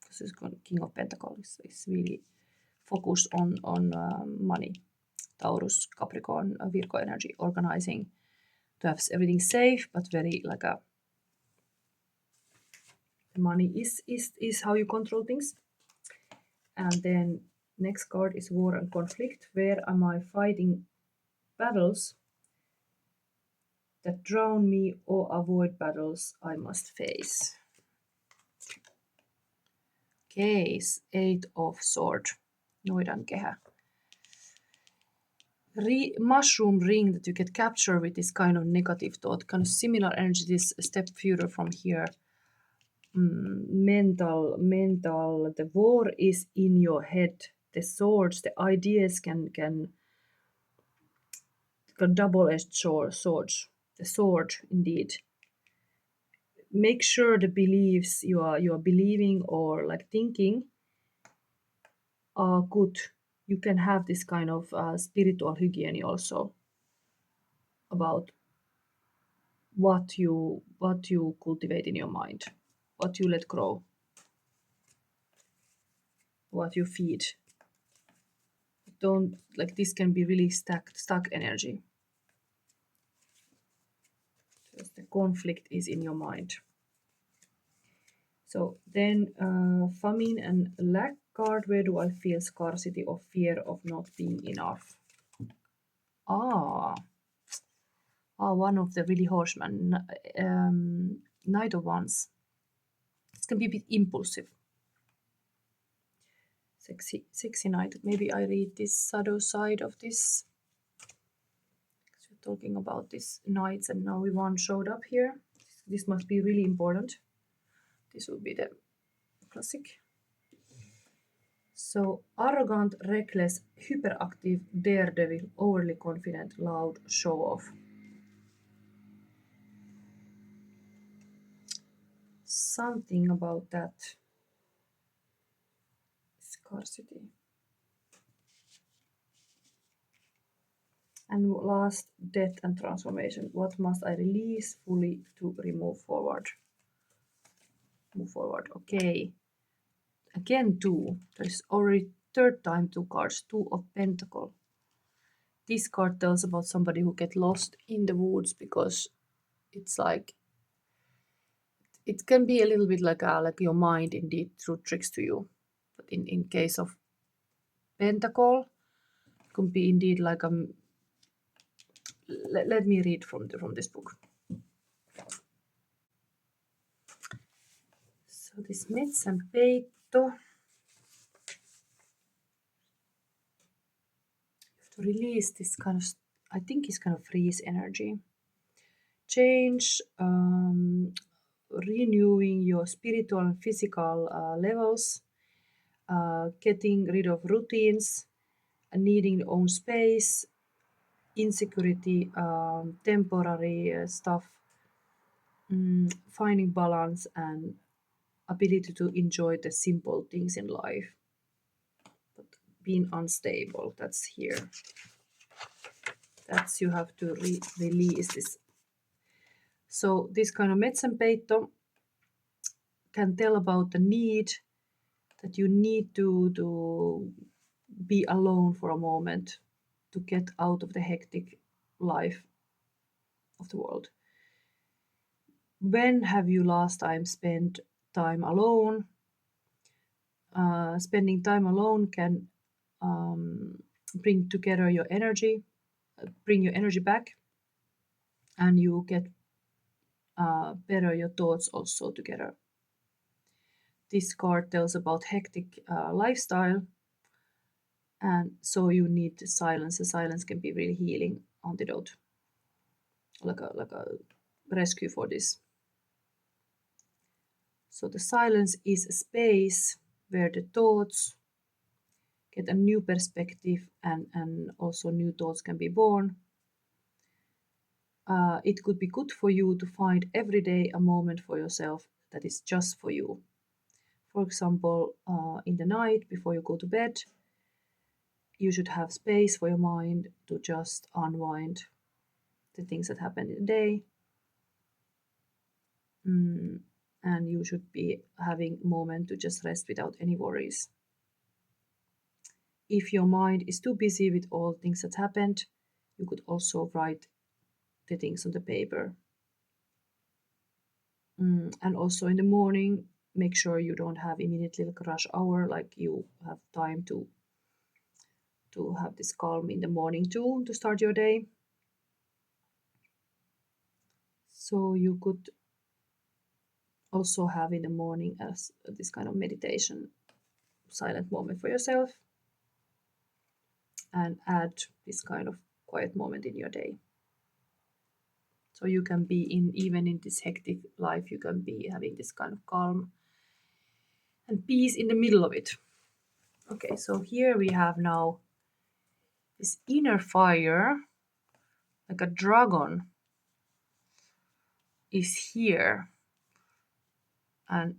This is King of Pentacles is really focused on money. Taurus, Capricorn, Virgo energy, organizing to have everything safe, but very like a money is how you control things. And then next card is war and conflict. Where am I fighting battles that drown me or avoid battles I must face? Case 8 of sword. Noidan kehä. Mushroom ring that you get captured with this kind of negative thought, kind of similar energy, this step further from here. Mental, the war is in your head. The swords, the ideas can double-edged swords. The sword, indeed. Make sure the beliefs you are believing or like thinking are good. You can have this kind of spiritual hygiene also about what you cultivate in your mind, what you let grow, what you feed. Don't like this can be really stuck energy. Just the conflict is in your mind. So then famine and lack card. Where do I feel scarcity or fear of not being enough? One of the really horsemen, Knight of Wands. It can be a bit impulsive. Sexy knight. Maybe I read this shadow side of this. We're talking about these knights, and now one showed up here. This must be really important. This would be the classic. So arrogant, reckless, hyperactive, daredevil, overly confident, loud, show off. Something about that. Scarcity. And last, death and transformation. What must I release fully to remove forward? Move forward. Okay. Again, 2. There's already third time 2 cards. 2 of Pentacle. This card tells about somebody who get lost in the woods because it's like it can be a little bit like your mind indeed through tricks to you. But in case of Pentacle, it can be indeed like let me read from this book. So this metsän peitto. To release this kind of, I think it's kind of freeze energy. Change, renewing your spiritual and physical levels, getting rid of routines, needing own space, insecurity, temporary stuff, finding balance and ability to enjoy the simple things in life. But being unstable, that's here. That's you have to release this So this kind of metsenpeitto can tell about the need that you need to be alone for a moment to get out of the hectic life of the world. When have you last time spent time alone? Spending time alone can bring together your energy, bring your energy back, and you get better your thoughts also together. This card tells about hectic lifestyle, and so you need silence. The silence can be really healing antidote, like a rescue for this. So the silence is a space where the thoughts get a new perspective and also new thoughts can be born. It could be good for you to find every day a moment for yourself that is just for you. For example, in the night before you go to bed, you should have space for your mind to just unwind the things that happened in the day. And you should be having a moment to just rest without any worries. If your mind is too busy with all things that happened, you could also write the things on the paper. And also in the morning, make sure you don't have immediately like a rush hour, like you have time to have this calm in the morning too, to start your day. So you could also have in the morning as this kind of meditation, silent moment for yourself, and add this kind of quiet moment in your day. So you can be even in this hectic life, you can be having this kind of calm and peace in the middle of it. Okay, so here we have now this inner fire, like a dragon is here, and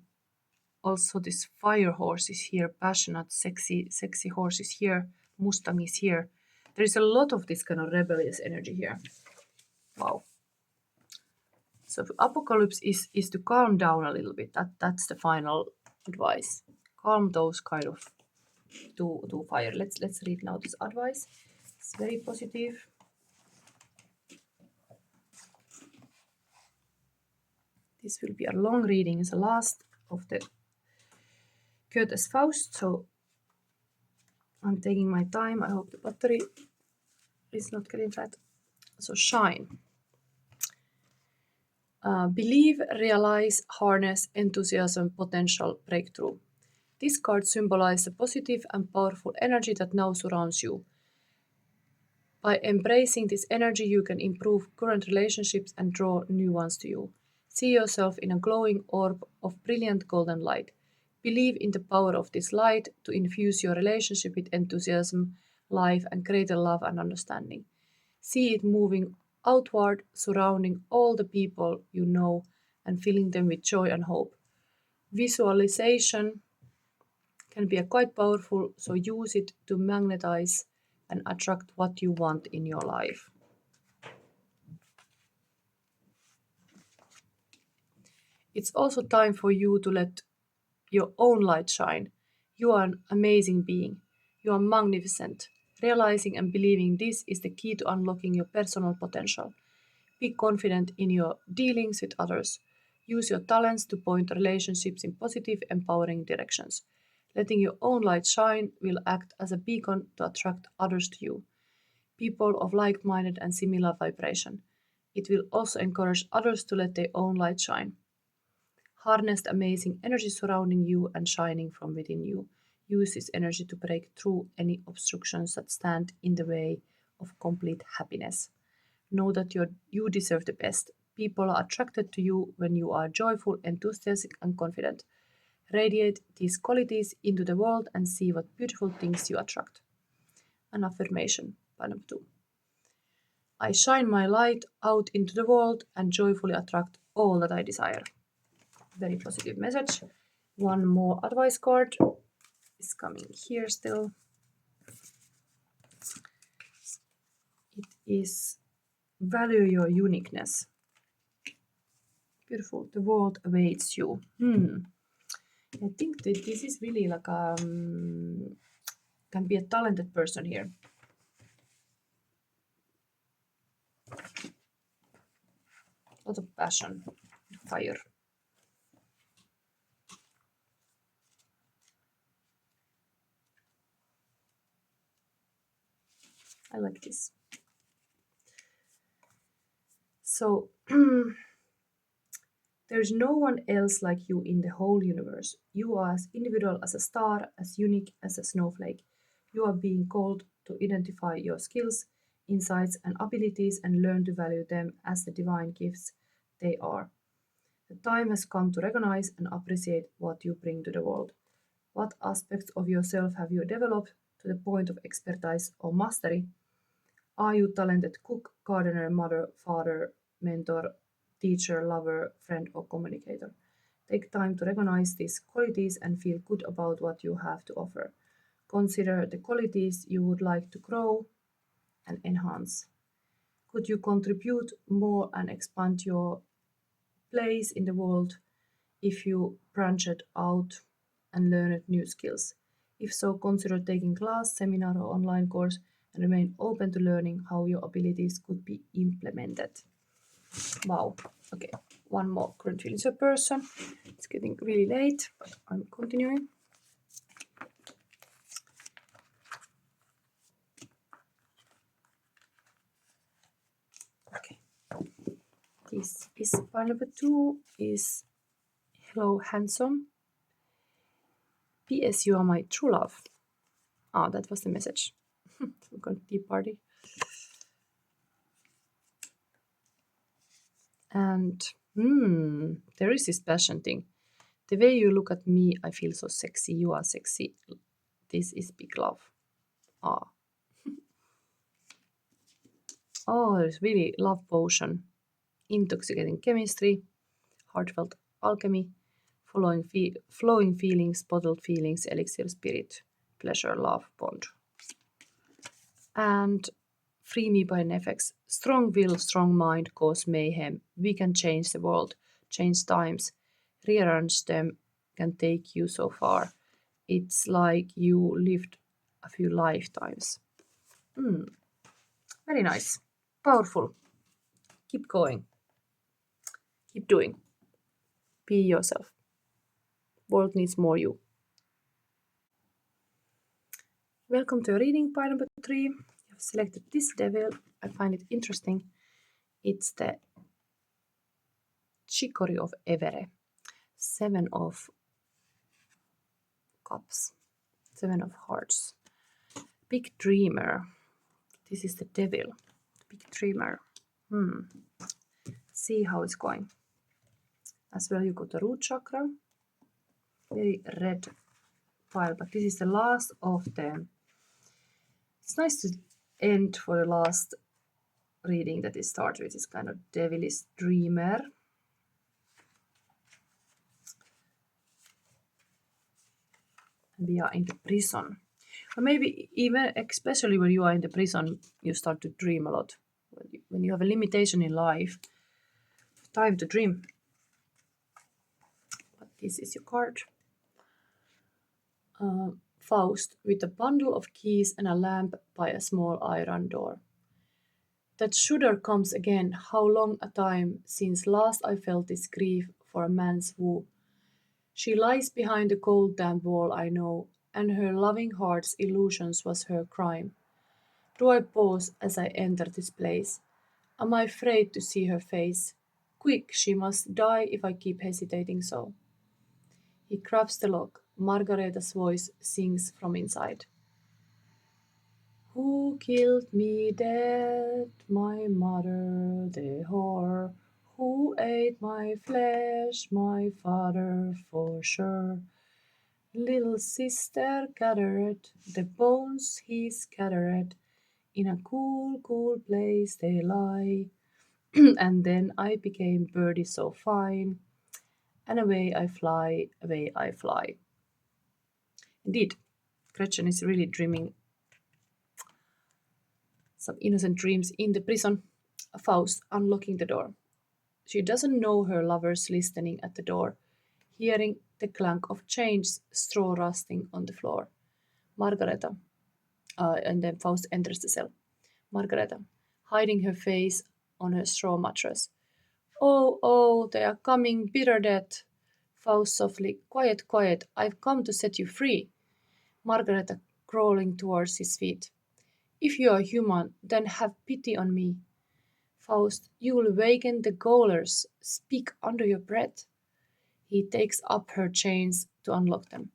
also this fire horse is here, passionate, sexy horse is here, Mustang is here. There is a lot of this kind of rebellious energy here. Wow. So apocalypse is to calm down a little bit. That's the final advice. Calm those kind of to fire. Let's read now this advice. It's very positive. This will be a long reading. It's the last of the Goethe's Faust, so I'm taking my time. I hope the battery is not getting flat. So shine. Believe, realize, harness, enthusiasm, potential, breakthrough. This card symbolizes the positive and powerful energy that now surrounds you. By embracing this energy, you can improve current relationships and draw new ones to you. See yourself in a glowing orb of brilliant golden light. Believe in the power of this light to infuse your relationship with enthusiasm, life, and greater love and understanding. See it moving outward, surrounding all the people you know and filling them with joy and hope. Visualization can be quite powerful, so use it to magnetize and attract what you want in your life. It's also time for you to let your own light shine. You are an amazing being. You are magnificent. Realizing and believing this is the key to unlocking your personal potential. Be confident in your dealings with others. Use your talents to point relationships in positive, empowering directions. Letting your own light shine will act as a beacon to attract others to you, people of like minded and similar vibration. It will also encourage others to let their own light shine. Harness the amazing energy surrounding you and shining from within you. Use this energy to break through any obstructions that stand in the way of complete happiness. Know that you deserve the best. People are attracted to you when you are joyful, enthusiastic, and confident. Radiate these qualities into the world and see what beautiful things you attract. An affirmation, by number 2. I shine my light out into the world and joyfully attract all that I desire. Very positive message. One more advice card is coming here still. It is value your uniqueness. Beautiful. The world awaits you. I think that this is really like can be a talented person here. A lot of passion, fire. I like this. So there's no one else like you in the whole universe. You are as individual as a star, as unique as a snowflake. You are being called to identify your skills, insights, and abilities and learn to value them as the divine gifts they are. The time has come to recognize and appreciate what you bring to the world. What aspects of yourself have you developed to the point of expertise or mastery? Are you talented cook, gardener, mother, father, mentor, teacher, lover, friend, or communicator? Take time to recognize these qualities and feel good about what you have to offer. Consider the qualities you would like to grow and enhance. Could you contribute more and expand your place in the world if you branched out and learned new skills? If so, consider taking class, seminar, or online course and remain open to learning how your abilities could be implemented. Wow. Okay, one more current feelings of person. It's getting really late, but I'm continuing. Okay. This is part number 2 is hello handsome. P.S. You are my true love. Ah, that was the message. Some kind of tea party. And there is this passion thing. The way you look at me, I feel so sexy. You are sexy. This is big love. Ah. Oh, there's really love potion, intoxicating chemistry, heartfelt alchemy, flowing feelings, bottled feelings, elixir spirit, pleasure, love, bond. And free me by Nefex. Strong will, strong mind cause mayhem. We can change the world, change times, rearrange them, can take you so far. It's like you lived a few lifetimes. Very nice. Powerful. Keep going. Keep doing. Be yourself. World needs more you. Welcome to reading part number 3. You have selected this devil. I find it interesting. It's the Chicory of Evere. 7 of Cups. 7 of Hearts. Big Dreamer. This is the devil. Big Dreamer. See how it's going. As well, you got the root chakra. Very red pile, but this is the last of them. It's nice to end for the last reading that it starts with this kind of devilish dreamer. And we are in the prison. Or maybe even, especially when you are in the prison, you start to dream a lot. When you have a limitation in life, time to dream. But this is your card. Faust, with a bundle of keys and a lamp by a small iron door. That shudder comes again, how long a time since last I felt this grief for a man's woo. She lies behind the cold damp wall I know, and her loving heart's illusions was her crime. Do I pause as I enter this place? Am I afraid to see her face? Quick, she must die if I keep hesitating so. He grabs the lock. Margareta's voice sings from inside. Who killed me dead, my mother, the whore? Who ate my flesh, my father, for sure? Little sister gathered the bones he scattered. In a cool, cool place they lie. And then I became birdie so fine. And away I fly, away I fly. Indeed, Gretchen is really dreaming some innocent dreams in the prison. Faust unlocking the door. She doesn't know her lover's listening at the door, hearing the clank of chains, straw rusting on the floor. Margareta, and then Faust enters the cell. Margareta, hiding her face on her straw mattress. Oh, oh, they are coming, bitter death. Faust softly, quiet, quiet, I've come to set you free. Margareta crawling towards his feet. If you are human, then have pity on me. Faust, you will waken the gaolers. Speak under your breath. He takes up her chains to unlock them.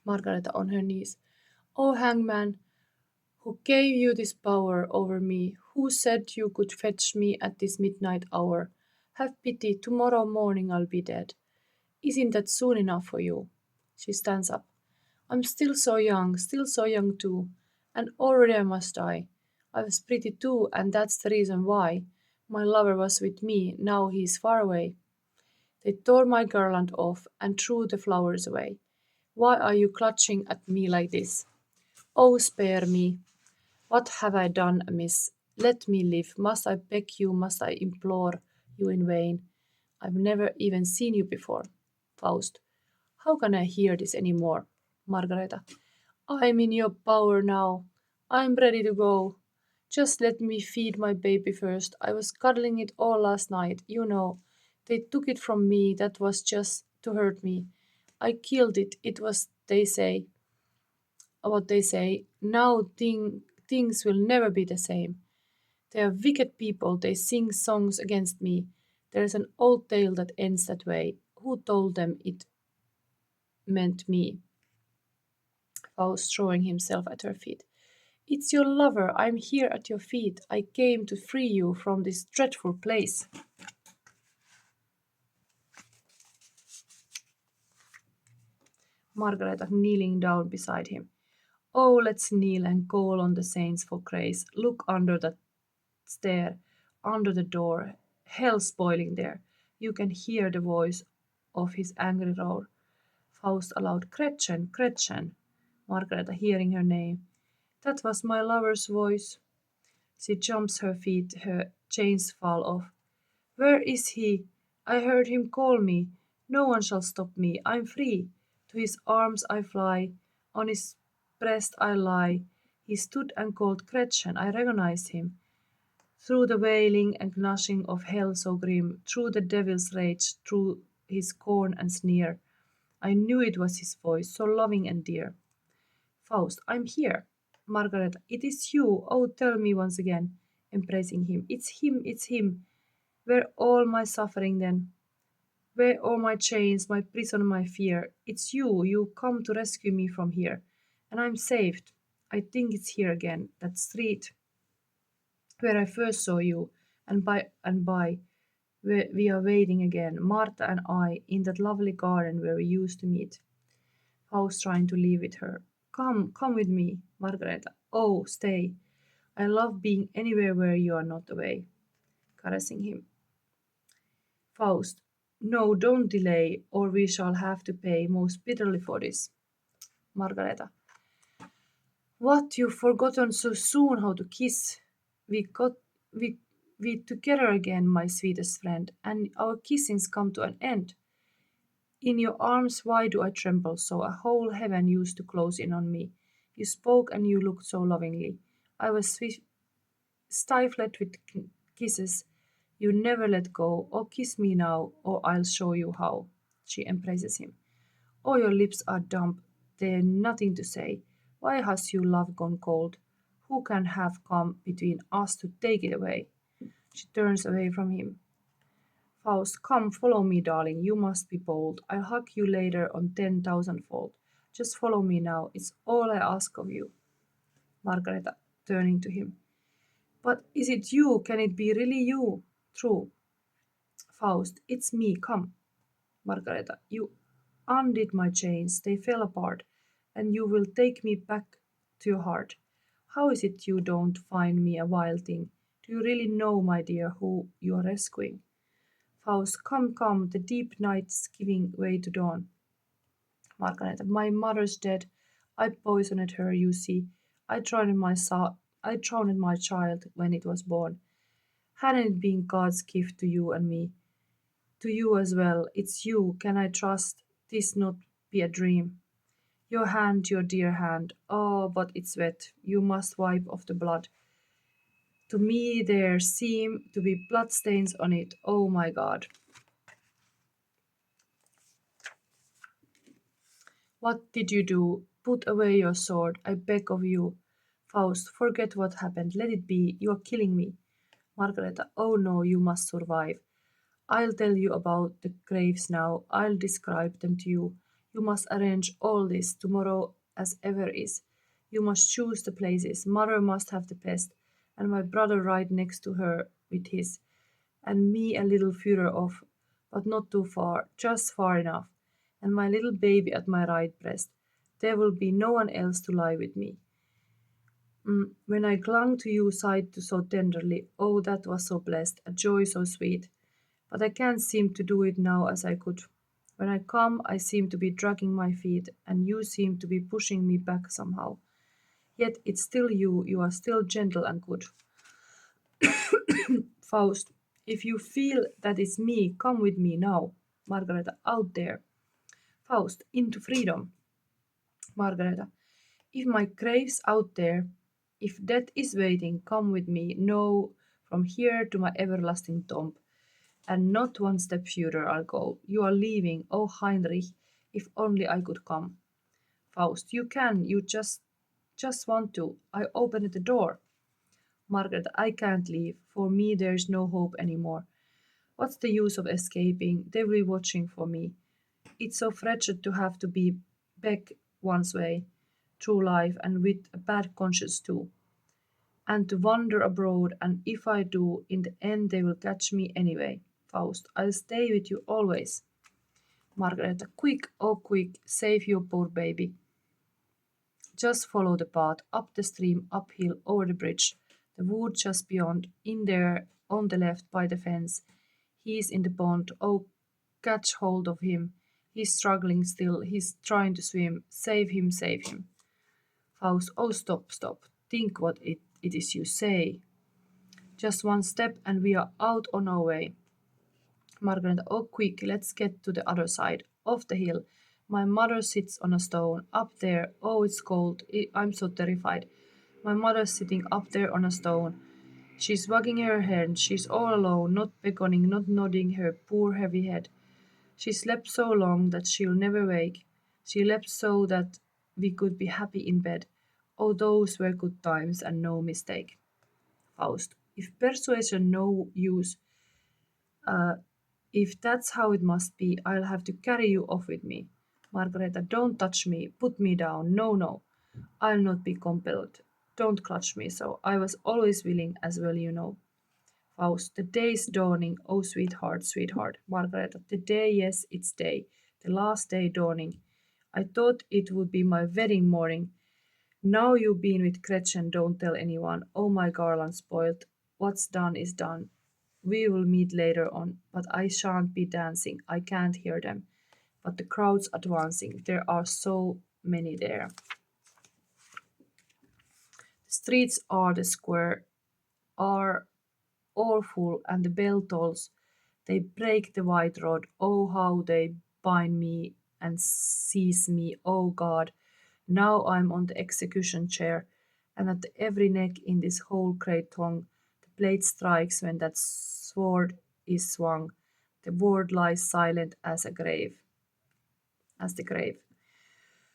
Margareta on her knees. Oh, hangman, who gave you this power over me? Who said you could fetch me at this midnight hour? Have pity, tomorrow morning I'll be dead. Isn't that soon enough for you? She stands up. I'm still so young too, and already I must die. I was pretty too, and that's the reason why. My lover was with me, now he is far away. They tore my garland off and threw the flowers away. Why are you clutching at me like this? Oh, spare me. What have I done amiss? Let me live. Must I beg you? Must I implore you in vain? I've never even seen you before. Faust. How can I hear this any more? Margareta. I'm in your power now. I'm ready to go. Just let me feed my baby first. I was cuddling it all last night, you know. They took it from me. That was just to hurt me. I killed it. It was, they say, what they say. Now things will never be the same. They are wicked people. They sing songs against me. There's an old tale that ends that way. Who told them it meant me? Faust throwing himself at her feet. It's your lover. I'm here at your feet. I came to free you from this dreadful place. Margareta kneeling down beside him. Oh, let's kneel and call on the saints for grace. Look under that stair, under the door. Hell's boiling there. You can hear the voice of his angry roar. Faust aloud, Gretchen, Gretchen. Margareta hearing her name. That was my lover's voice. She jumps her feet, her chains fall off. Where is he? I heard him call me. No one shall stop me. I'm free. To his arms I fly. On his breast I lie. He stood and called Gretchen. I recognized him. Through the wailing and gnashing of hell so grim, through the devil's rage, through his scorn and sneer, I knew it was his voice, so loving and dear. Faust, I'm here. Margaret, it is you. Oh, tell me once again, embracing him. It's him, it's him. Where all my suffering then? Where all my chains, my prison, my fear? It's you. You come to rescue me from here. And I'm saved. I think it's here again, that street where I first saw you, and by where we are waiting again, Martha and I, in that lovely garden where we used to meet. Faust trying to leave with her. Come with me, Margareta. Oh, stay. I love being anywhere where you are not away. Caressing him. Faust. No, don't delay, or we shall have to pay most bitterly for this. Margareta. What, you've forgotten so soon how to kiss? We got we we together again, my sweetest friend, and our kissings come to an end. In your arms why do I tremble so? A whole heaven used to close in on me. You spoke and you looked so lovingly. I was stifled with kisses. You never let go. Oh, kiss me now, or I'll show you how. She embraces him. Oh, your lips are dumb. They're nothing to say. Why has your love gone cold? Who can have come between us to take it away? She turns away from him. Faust, come, follow me, darling. You must be bold. I'll hug you later on 10,000-fold. Just follow me now. It's all I ask of you. Margareta, turning to him. But is it you? Can it be really you? True. Faust, it's me. Come. Margareta, you undid my chains. They fell apart, and you will take me back to your heart. How is it you don't find me a wild thing? Do you really know, my dear, who you are rescuing? Faust, come, come, the deep night's giving way to dawn. Margaret, my mother's dead. I poisoned her, you see. I drowned my child when it was born. Hadn't it been God's gift to you and me? To you as well. It's you. Can I trust this not be a dream? Your hand, your dear hand. Oh, but it's wet. You must wipe off the blood. To me, there seem to be bloodstains on it. Oh my God. What did you do? Put away your sword, I beg of you. Faust, forget what happened. Let it be. You are killing me. Margareta, oh no, you must survive. I'll tell you about the graves now. I'll describe them to you. You must arrange all this tomorrow as ever is. You must choose the places. Mother must have the best, and my brother right next to her with his, and me a little further off, but not too far, just far enough, and my little baby at my right breast. There will be no one else to lie with me. When I clung to you side to so tenderly, oh, that was so blessed, a joy so sweet. But I can't seem to do it now as I could. When I come, I seem to be dragging my feet, and you seem to be pushing me back somehow. Yet it's still you, you are still gentle and good. Faust, if you feel that it's me, come with me now. Margareta, out there. Faust, into freedom. Margareta, if my grave's out there, if death is waiting, come with me. No, from here to my everlasting tomb. And not one step further I'll go. You are leaving, oh Heinrich, if only I could come. Faust, you can, you just want to. I opened the door. Margaret, I can't leave. For me there's no hope anymore. What's the use of escaping? They'll be watching for me. It's so wretched to have to be back one's way through life and with a bad conscience too. And to wander abroad, and if I do, in the end they will catch me anyway. Faust, I'll stay with you always. Margareta, quick, oh quick, save your poor baby. Just follow the path, up the stream, uphill, over the bridge. The wood just beyond, in there, on the left, by the fence. He's in the pond. Oh, catch hold of him. He's struggling still. He's trying to swim. Save him, save him. Faust, oh, stop, stop. Think what it is you say. Just one step and we are out on our way. Margaret, oh, quick, let's get to the other side, off the hill. My mother sits on a stone, up there. Oh, it's cold. I'm so terrified. My mother's sitting up there on a stone. She's wagging her head. She's all alone, not beckoning, not nodding her poor heavy head. She slept so long that she'll never wake. She slept so that we could be happy in bed. Oh, those were good times and no mistake. Faust, if persuasion no use, uh, if that's how it must be, I'll have to carry you off with me. Margareta, don't touch me. Put me down. No, no. I'll not be compelled. Don't clutch me so. I was always willing, as well you know. Faust, the day's dawning. Oh, sweetheart, sweetheart. Margareta, the day, yes, it's day. The last day dawning. I thought it would be my wedding morning. Now you've been with Gretchen, don't tell anyone. Oh, my garland spoiled. What's done is done. We will meet later on, but I shan't be dancing. I can't hear them. But the crowd's advancing. There are so many there. The streets are the square are all full, and the bell tolls. They break the white rod. Oh, how they bind me and seize me. Oh, God. Now I'm on the execution chair, and at every neck in this whole great throng, the blade strikes when that sword is swung. The world lies silent as a grave, as the grave.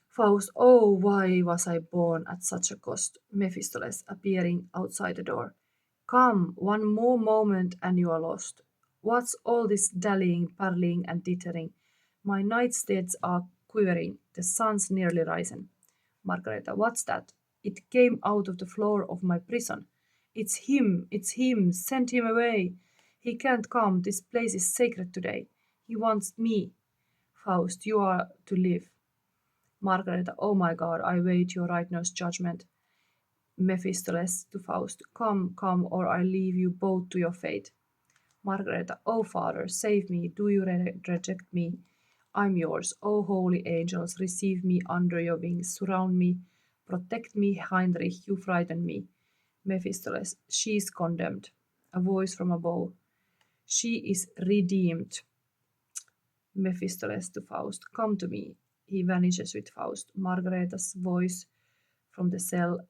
Faust, oh, why was I born at such a cost? Mephistopheles appearing outside the door. Come, one more moment and you are lost. What's all this dallying, parleying, and tittering? My nightsteads are quivering, the sun's nearly risen. Margareta, what's that? It came out of the floor of my prison. It's him, send him away. He can't come, this place is sacred today. He wants me. Faust, you are to live. Margareta, oh my God, I wait your righteous judgment. Mephistopheles to Faust, come, come, or I leave you both to your fate. Margareta, oh Father, save me, do you reject me? I'm yours, oh holy angels, receive me under your wings, surround me, protect me, Heinrich, you frighten me. Mephistopheles, she is condemned. a voice from above. She is redeemed. Mephistopheles to Faust. Come to me. He vanishes with Faust. Margareta's voice from the cell,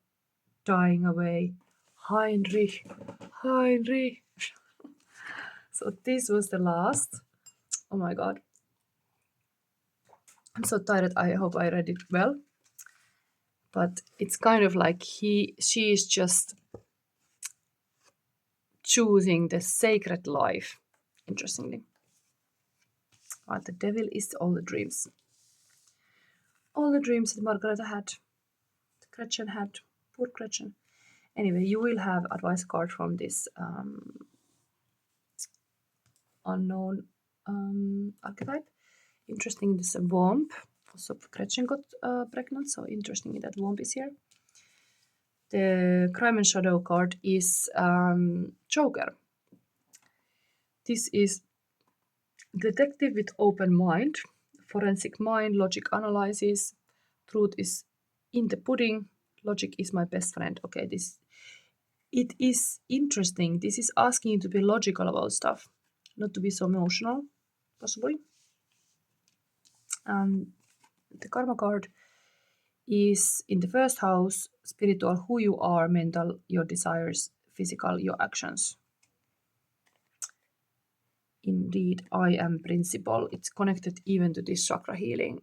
dying away. Heinrich, Heinrich. So this was the last. Oh my god. I'm so tired. I hope I read it well. But it's kind of like she is just choosing the sacred life, interestingly. But the devil is all the dreams. All the dreams that Margareta had. Gretchen had. Poor Gretchen. Anyway, you will have advice card from this unknown archetype. Interesting, this Womb. Also, Gretchen got pregnant, so interesting that Womb is here. The Crime and Shadow card is Joker. This is detective with open mind, forensic mind, logic analysis. Truth is in the pudding. Logic is my best friend. Okay, it is interesting. This is asking you to be logical about stuff, not to be so emotional, possibly. The karma card is in the first house, spiritual, who you are, mental, your desires, physical, your actions. Indeed, I am principle. It's connected even to this chakra healing.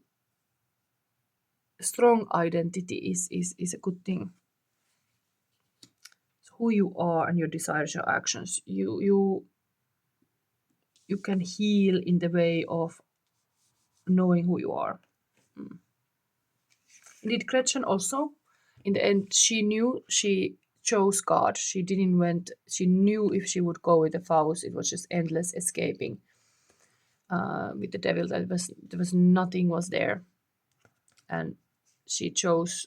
Strong identity is a good thing. So who you are and your desires, your actions. You can heal in the way of knowing who you are. Indeed, Gretchen also, in the end, she knew she chose God. She didn't went. She knew if she would go with the Faust, it was just endless escaping. With the devil, there was nothing was there, and she chose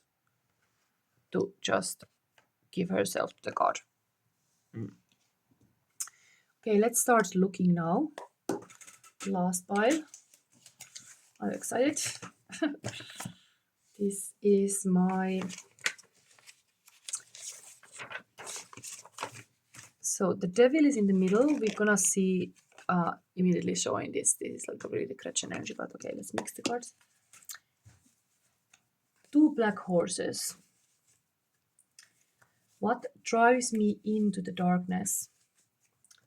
to just give herself to the God. Okay, let's start looking now. Last pile. I'm excited. This is my. So the devil is in the middle. We're gonna see immediately showing this. This is like a really Gretchen energy, but okay, let's mix the cards. 2 black horses. What drives me into the darkness?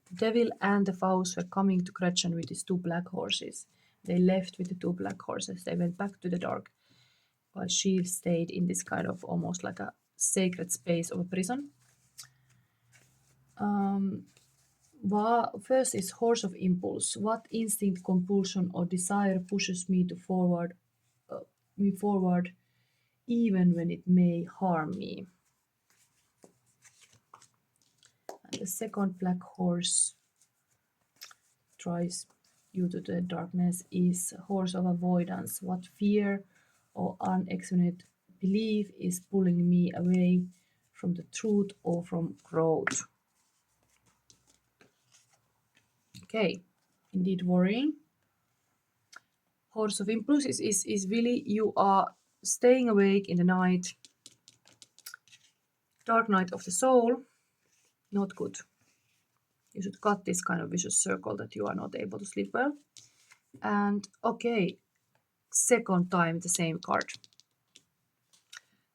The devil and the Faust were coming to Gretchen with these 2 black horses. They left with the 2 black horses. They went back to the dark, while she stayed in this kind of almost like a sacred space of a prison. First is horse of impulse. What instinct, compulsion, or desire pushes me to forward, even when it may harm me? And the second black horse drives you to the darkness is horse of avoidance. What fear or unexplained belief is pulling me away from the truth or from growth? Okay, indeed worrying. Horse of impulse is really you are staying awake in the night. Dark night of the soul, not good. You should cut this kind of vicious circle that you are not able to sleep well. And okay, second time the same card.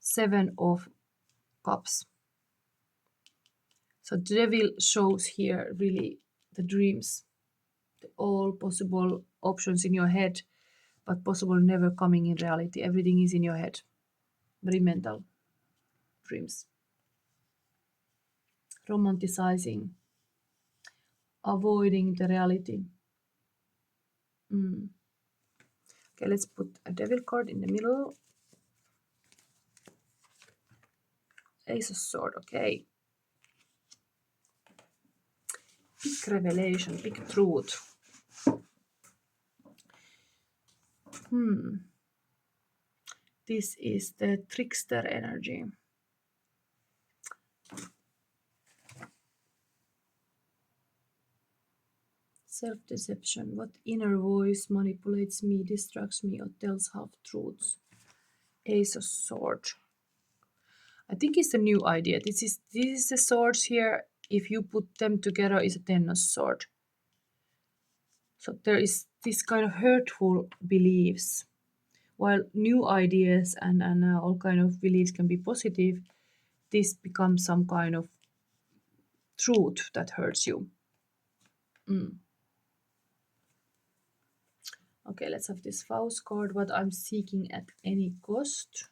7 of Cups. So the devil shows here really the dreams, all possible options in your head, but possible never coming in reality. Everything is in your head. Very mental dreams. Romanticizing, avoiding the reality. Okay, let's put a devil card in the middle. Ace of Sword, okay. Big revelation, big truth. This is the trickster energy. Self-deception. What inner voice manipulates me, distracts me, or tells half-truths? Ace of Swords. I think it's a new idea. This is the swords here. if you put them together, is a Ten of Swords. So there is this kind of hurtful beliefs. While new ideas and all kind of beliefs can be positive, this becomes some kind of truth that hurts you. Okay, let's have this Faust card. What I'm seeking at any cost.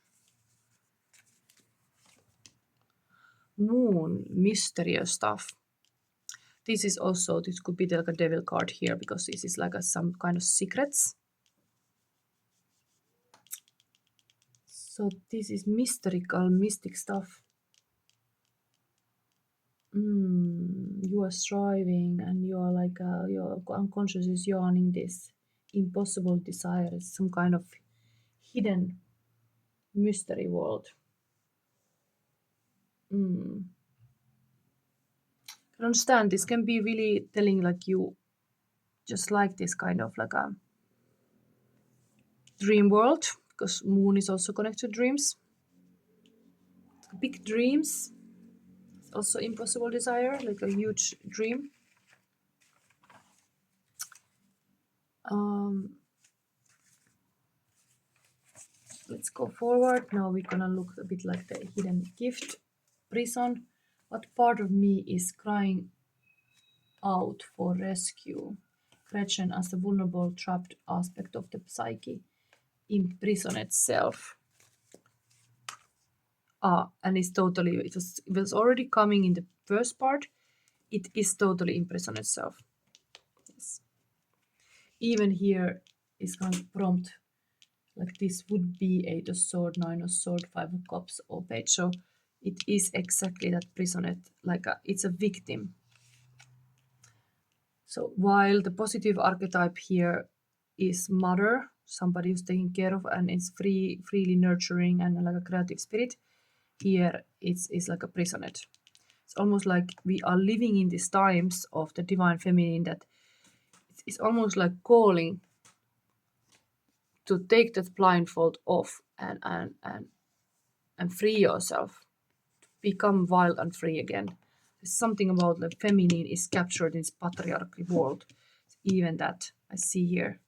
Moon, mysterious stuff. This is also, this could be like a devil card here, because this is like some kind of secrets. So this is mystical, mystic stuff. You are striving and you are like, your unconscious is yawning this impossible desire. It's some kind of hidden mystery world. I understand this can be really telling like you just like this kind of like a dream world, because moon is also connected to dreams. Big dreams, also impossible desire, like a huge dream. Let's go forward. Now we're gonna look a bit like the hidden gift. Prison. What part of me is crying out for rescue? Gretchen as the vulnerable, trapped aspect of the psyche in prison itself. And it's totally, it was already coming in the first part. It is totally in prison itself. Yes. Even here is going to prompt like this would be 8 of Sword, 9 of Sword, 5 of Cups or page. So it is exactly that prisonette, like it's a victim. So while the positive archetype here is mother, somebody who's taking care of and is freely nurturing and like a creative spirit, here it's like a prisonette. It's almost like we are living in these times of the divine feminine that it's almost like calling to take that blindfold off and free yourself, become wild and free again. There's something about the feminine is captured in this patriarchal world. Even that I see here.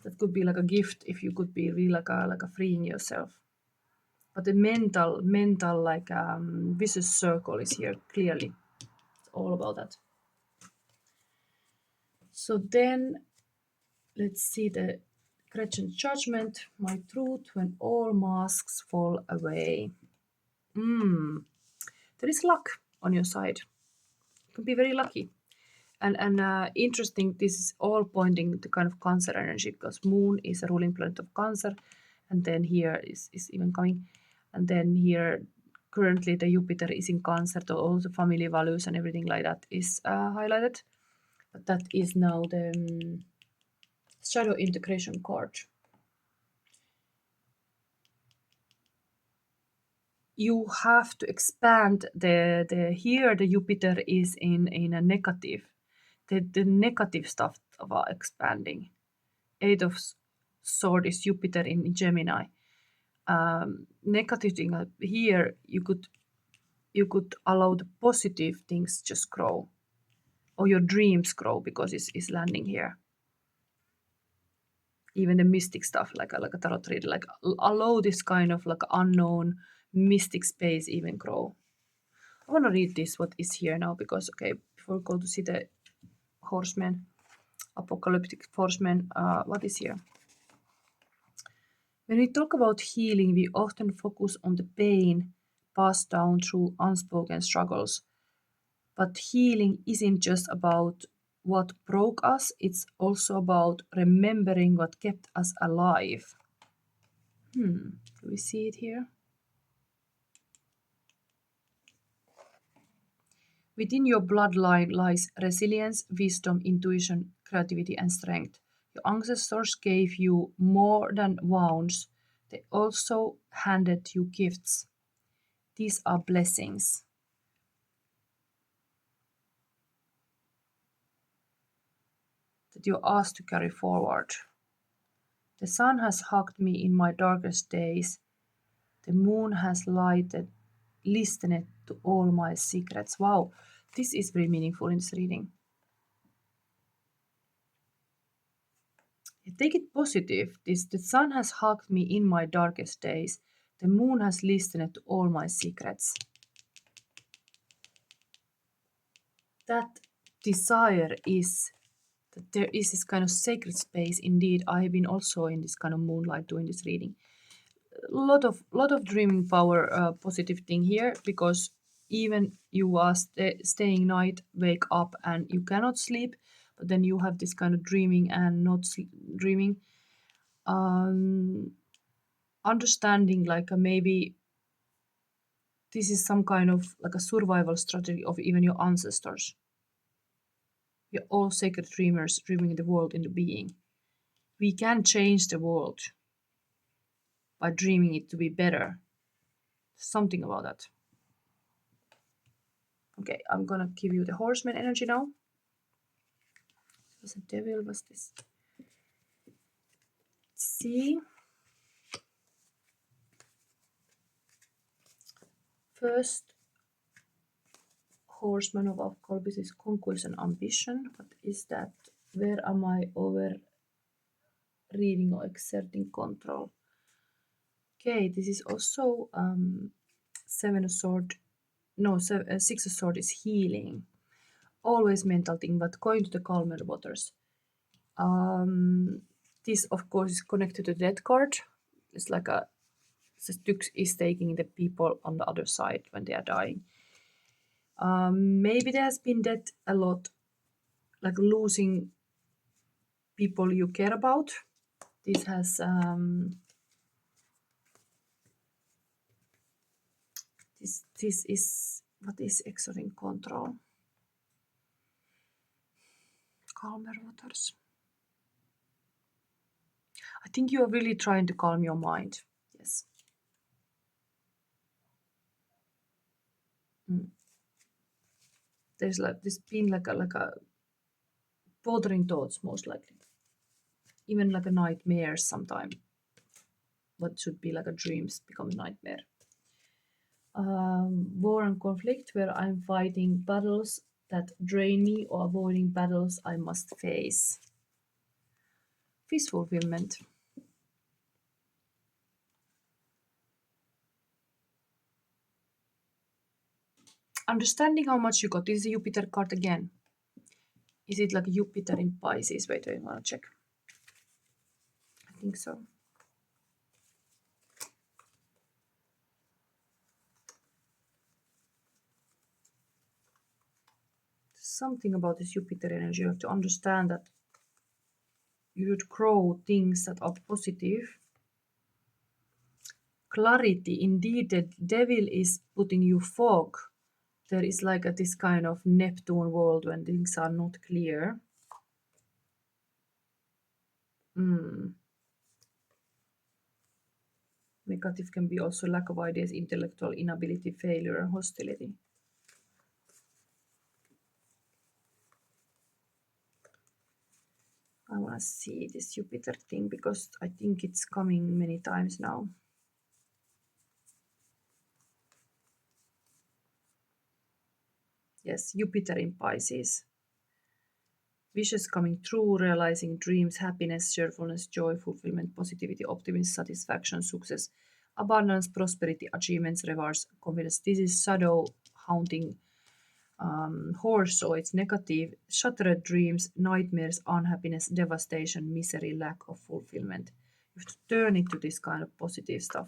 That could be like a gift if you could be really like a freeing yourself. But the mental like vicious circle is here clearly. It's all about that. So then let's see the Gretchen judgment, my truth when all masks fall away. There is luck on your side. You can be very lucky. And interesting, this is all pointing to kind of Cancer energy, because Moon is a ruling planet of Cancer, and then here is even coming, and then here currently the Jupiter is in Cancer, so all the family values and everything like that is highlighted. But that is now the shadow integration card. You have to expand the here the Jupiter is in a negative. The negative stuff about expanding. 8 of Sword is Jupiter in Gemini. Negative thing here you could allow the positive things just grow, or your dreams grow, because it's landing here. Even the mystic stuff, like a tarot reader, like allow this kind of like unknown mystic space even grow. I want to read this what is here now, because okay, before we go to see the horsemen, apocalyptic horsemen, what is here? When we talk about healing, we often focus on the pain passed down through unspoken struggles. But healing isn't just about what broke us, it's also about remembering what kept us alive. Do we see it here? Within your bloodline lies resilience, wisdom, intuition, creativity, and strength. Your ancestors gave you more than wounds, they also handed you gifts. These are blessings. That you're asked to carry forward. The sun has hugged me in my darkest days. The moon has lighted listened to all my secrets. Wow, this is very meaningful in this reading. Take it positive. The sun has hugged me in my darkest days. The moon has listened to all my secrets. That desire is that there is this kind of sacred space. Indeed, I have been also in this kind of moonlight doing this reading. Lot of dreaming power, positive thing here, because even you are staying night, wake up and you cannot sleep, but then you have this kind of dreaming and not dreaming. Understanding like maybe this is some kind of like a survival strategy of even your ancestors. We're all sacred dreamers dreaming the world into being. We can change the world by dreaming it to be better. Something about that. Okay, I'm gonna give you the horseman energy now. Was a devil, was this? Let's see. First horseman of Colbis is conquest and ambition. What is that? Where am I over reading or exerting control? Okay, this is also seven of sword. No, six of sword is healing. Always mental thing, but going to the calmer waters. This of course is connected to the death card. It's like the Styx is taking the people on the other side when they are dying. Maybe there has been death a lot, like losing people you care about. This has this is what is exerting control. Calmer waters. I think you are really trying to calm your mind. Yes. There's like this been like a bothering thoughts, most likely. Even like a nightmare sometime. What should be like a dreams become a nightmare. War and conflict, where I'm fighting battles that drain me or avoiding battles I must face. Wish fulfillment. Understanding how much you got. This is a Jupiter card again. Is it like Jupiter in Pisces? Wait, I want to check. I think so. Something about this Jupiter energy. You have to understand that you should grow things that are positive. Clarity. Indeed, the devil is putting you fog. There is like this kind of Neptune world when things are not clear. Negative can be also lack of ideas, intellectual inability, failure, and hostility. I want to see this Jupiter thing because I think it's coming many times now. Yes, Jupiter in Pisces. Wishes coming true, realizing dreams, happiness, cheerfulness, joy, fulfillment, positivity, optimism, satisfaction, success, abundance, prosperity, achievements, rewards, confidence. This is shadow haunting horse, so it's negative. Shattered dreams, nightmares, unhappiness, devastation, misery, lack of fulfillment. You have to turn it to this kind of positive stuff.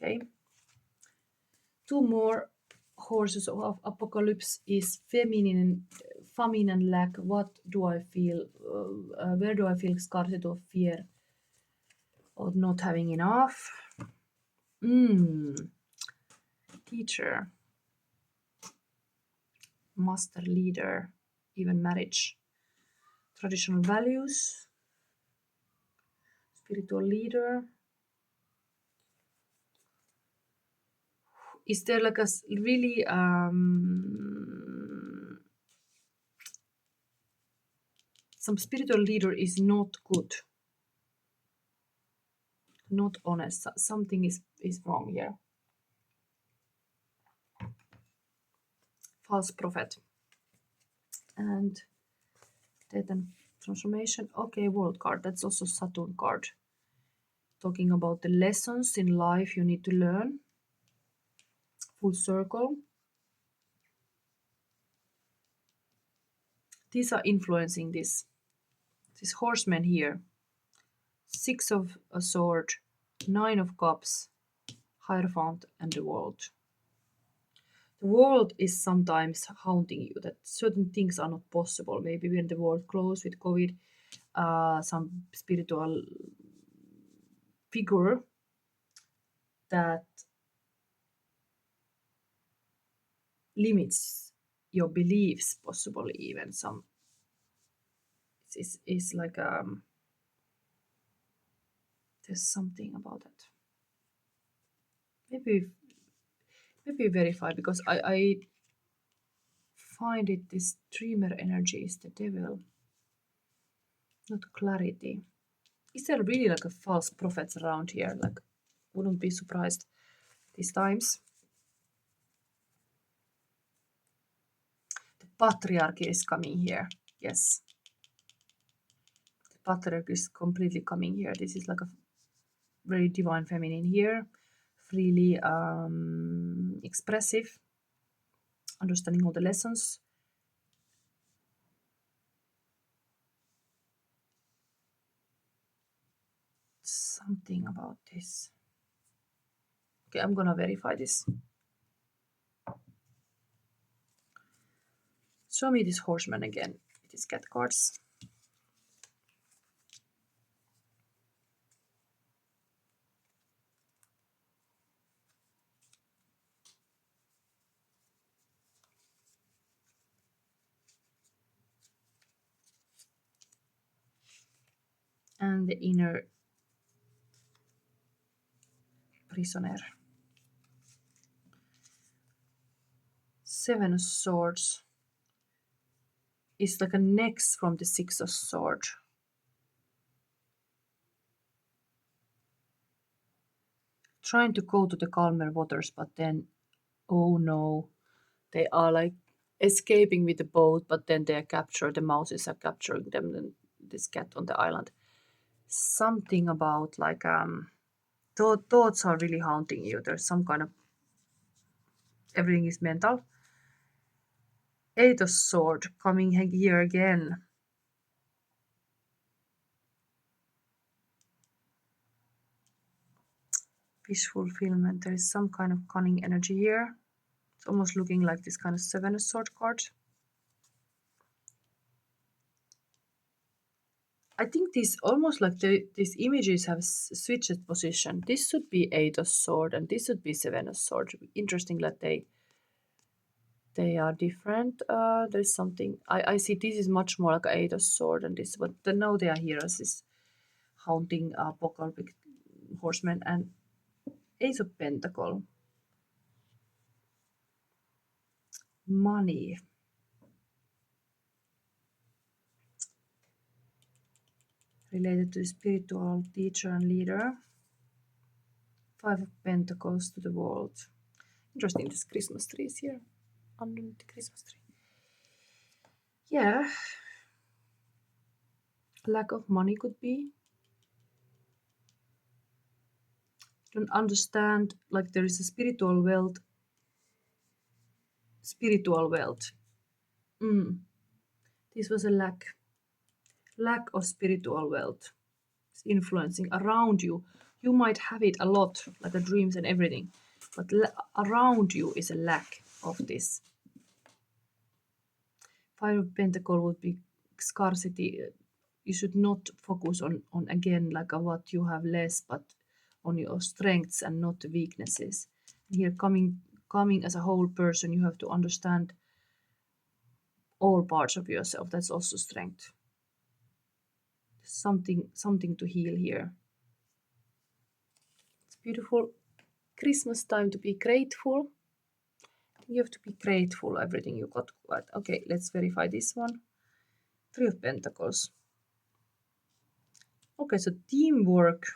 Okay. Two more horses of apocalypse is feminine, famine and lack. What do I feel? Where do I feel scarcity or fear of not having enough? Teacher, master, leader, even marriage. Traditional values, spiritual leader. Is there like a really some spiritual leader is not good. not honest. Something is wrong here. False prophet. And death and transformation. Okay, world card. That's also Saturn card. Talking about the lessons in life you need to learn. Full circle. These are influencing this. This horseman here. 6 of a sword, 9 of cups, Hierophant, and the world. The world is sometimes haunting you, that certain things are not possible. Maybe when the world closed with COVID, some spiritual figure that limits your beliefs, possibly even some is like there's something about that. Maybe verify, because I find it this dreamer energy is the devil, not clarity. Is there really like a false prophets around here? Like, wouldn't be surprised these times. The patriarchy is coming here. Yes. The patriarchy is completely coming here. This is like a very divine feminine here. Freely expressive. Understanding all the lessons. Something about this. Okay, I'm gonna verify this. Show me this horseman again. It is cat cards. And the inner prisoner. 7 of swords is like a next from the 6 of swords. Trying to go to the calmer waters, but then, oh no, they are like escaping with the boat, but then they are captured. The mouses are capturing them, and this cat on the island. Something about like thoughts are really haunting you. There's some kind of, everything is mental. 8 of sword coming here again. Wish fulfillment. There is some kind of cunning energy here. It's almost looking like this kind of 7 of sword card. I think these almost like these images have switched position. This should be 8 of sword and this should be 7 of sword. Interesting that they are different. There's something I see. This is much more like 8 of sword and this, but then now they are here as this haunting apocalyptic horseman and Ace of Pentacle. Money. Related to spiritual teacher and leader. 5 of Pentacles to the world. Interesting, this Christmas tree is here. Underneath the Christmas tree. Yeah. Lack of money could be. Don't understand, like there is a spiritual wealth. Spiritual wealth. This was a lack. Lack of spiritual wealth. It's influencing around you. You might have it a lot, like the dreams and everything, but around you is a lack of this. 5 of Pentacle would be scarcity. You should not focus on again like what you have less, but on your strengths and not weaknesses. Here coming as a whole person, you have to understand all parts of yourself. That's also strength. Something to heal here. It's beautiful. Christmas time to be grateful. You have to be grateful everything you got. Okay, let's verify this one. 3 of Pentacles. Okay, so teamwork.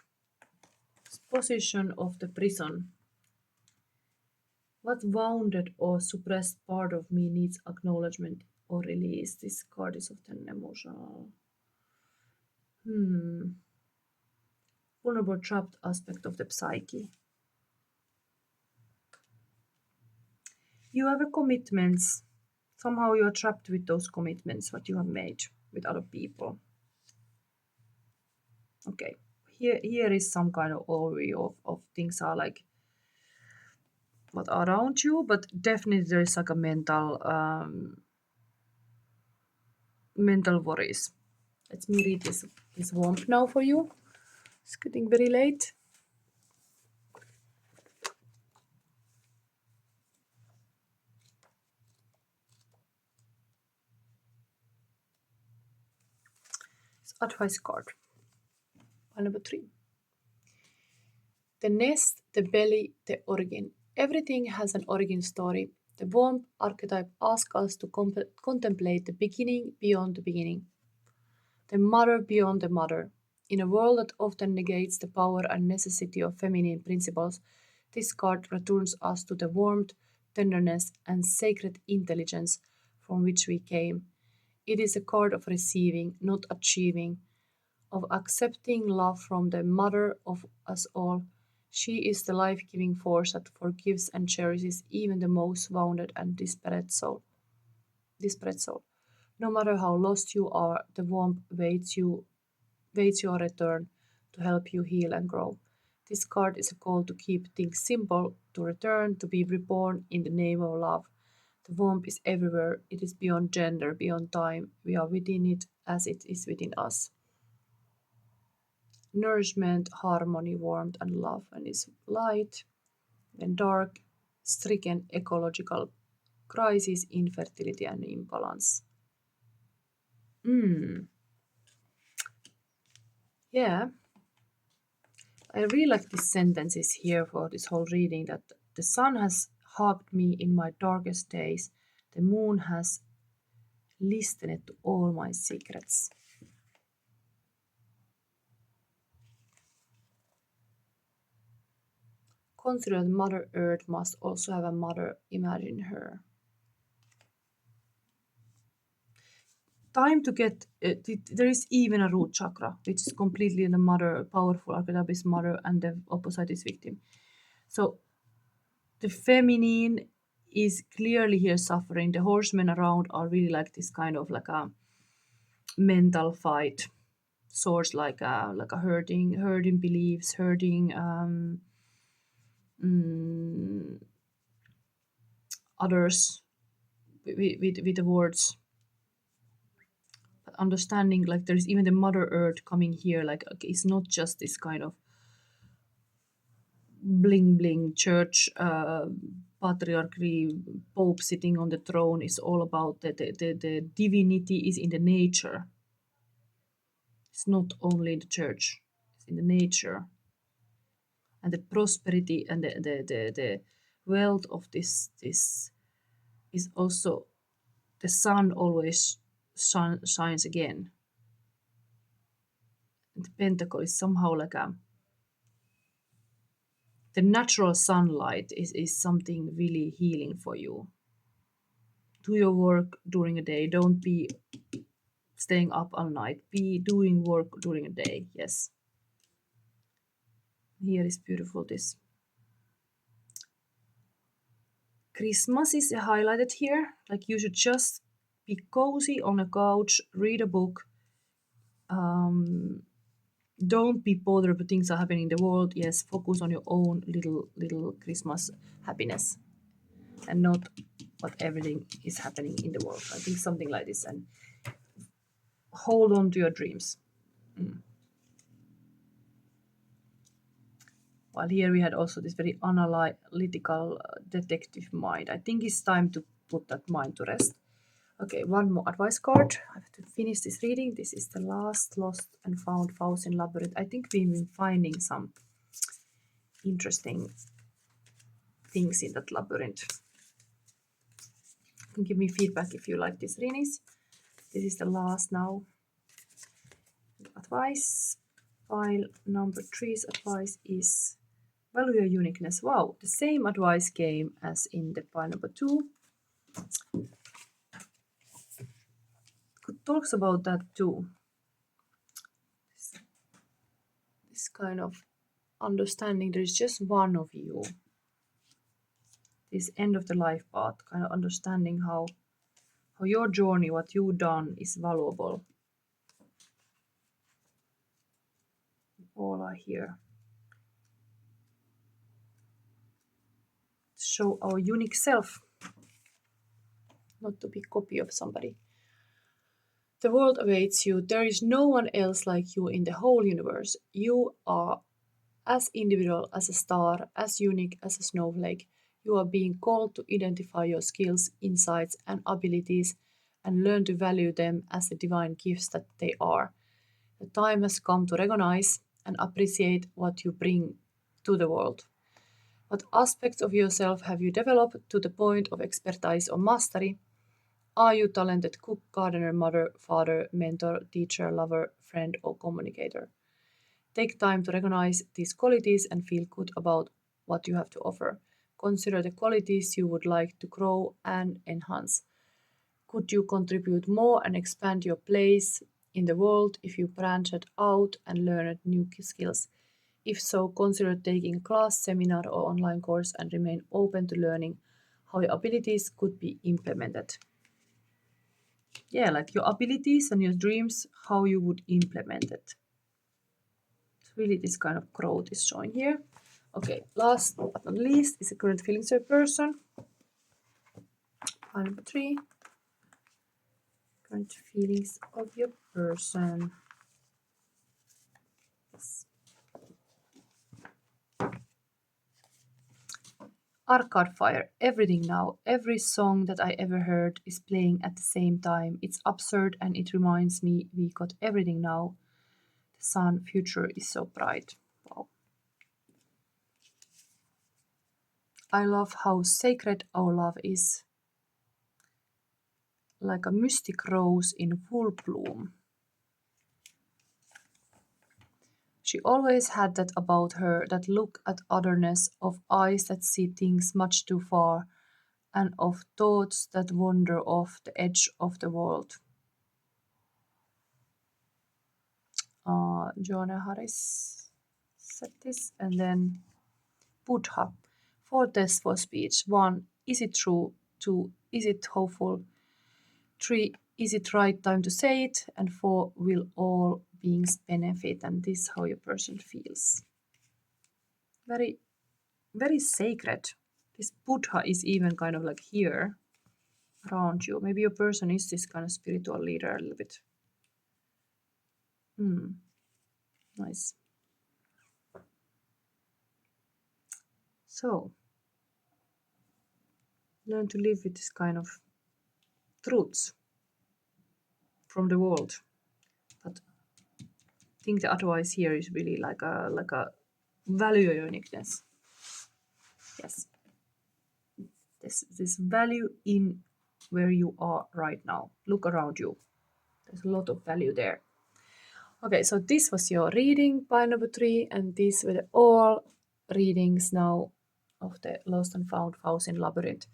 Position of the prison. What wounded or suppressed part of me needs acknowledgement or release? This card is often emotional. Vulnerable, trapped aspect of the psyche. You have a commitments. Somehow you are trapped with those commitments what you have made with other people. Okay, here is some kind of overview of things are like what are around you, but definitely there is like a mental worries. Let me read this warmth now for you. It's getting very late. It's advice card. Pile number 3. The nest, the belly, the origin. Everything has an origin story. The warmth archetype asks us to contemplate the beginning beyond the beginning. The mother beyond the mother. In a world that often negates the power and necessity of feminine principles, this card returns us to the warmth, tenderness, and sacred intelligence from which we came. It is a card of receiving, not achieving, of accepting love from the mother of us all. She is the life giving force that forgives and cherishes even the most wounded and desperate soul. No matter how lost you are, the warmth waits your return to help you heal and grow. This card is a call to keep things simple, to return, to be reborn in the name of love. The warmth is everywhere. It is beyond gender, beyond time. We are within it as it is within us. Nourishment, harmony, warmth, and love. And is light, then dark, stricken ecological crisis, infertility, and imbalance. Yeah, I really like these sentences here for this whole reading that the sun has hugged me in my darkest days. The moon has listened to all my secrets. Consider that Mother Earth must also have a mother image in her. Time to get there is even a root chakra, which is completely the mother, powerful archetype is mother, and the opposite is victim. So the feminine is clearly here suffering. The horsemen around are really like this kind of like a mental fight, source like a hurting beliefs, hurting others with the words. But understanding like there's even the Mother Earth coming here, like okay, it's not just this kind of bling bling church patriarchy pope sitting on the throne. Is all about the divinity is in the nature. It's not only in the church, it's in the nature. And the prosperity and the wealth of this is also the sun always shines again. And the pentacle is somehow like the natural sunlight is something really healing for you. Do your work during a day. Don't be staying up all night. Be doing work during a day. Yes. Here is beautiful this. Christmas is highlighted here. Like you should just be cozy on a couch, read a book. Don't be bothered with things are happening in the world. Yes, focus on your own little Christmas happiness, and not what everything is happening in the world. I think something like this, and hold on to your dreams. While here we had also this very analytical detective mind. I think it's time to put that mind to rest. Okay, one more advice card. I have to finish this reading. This is the last Lost and Found Faust in Labyrinth. I think we've been finding some interesting things in that labyrinth. You can give me feedback if you like these readings. This is the last now. Advice. Pile number 3's advice is value your uniqueness. Wow, the same advice came as in the pile number 2. It talks about that too. This kind of understanding there is just one of you. This end of the life path, kind of understanding how your journey, what you've done, is valuable. All are here. Show our unique self, not to be a copy of somebody. The world awaits you. There is no one else like you in the whole universe. You are as individual as a star, as unique as a snowflake. You are being called to identify your skills, insights, and abilities and learn to value them as the divine gifts that they are. The time has come to recognize and appreciate what you bring to the world. What aspects of yourself have you developed to the point of expertise or mastery? Are you talented cook, gardener, mother, father, mentor, teacher, lover, friend, or communicator? Take time to recognize these qualities and feel good about what you have to offer. Consider the qualities you would like to grow and enhance. Could you contribute more and expand your place in the world if you branched out and learned new skills? If so, consider taking a class, seminar, or online course and remain open to learning how your abilities could be implemented. Yeah, like your abilities and your dreams, how you would implement it. It's really this kind of growth is showing here. Okay, last but not least is the current feelings of a person. Pile number 3. Current feelings of your person. Yes. Arcade Fire, everything now. Every song that I ever heard is playing at the same time. It's absurd and it reminds me we got everything now. The sun future is so bright. Wow. I love how sacred our love is. Like a mystic rose in full bloom. She always had that about her, that look at otherness, of eyes that see things much too far, and of thoughts that wander off the edge of the world. Joanna Harris said this, and then Buddha. 4 tests for speech. 1. Is it true? 2. Is it hopeful? 3. Is it right time to say it? And 4. Will all beings benefit? And this is how your person feels. Very, very sacred. This Buddha is even kind of like here around you. Maybe your person is this kind of spiritual leader a little bit. Nice. So, learn to live with this kind of truths from the world. But I think the advice here is really like a value your uniqueness. Yes. This value in where you are right now. Look around you. There's a lot of value there. Okay, so this was your reading, pile number 3, and these were all readings now of the Lost and Found Faust in Labyrinth.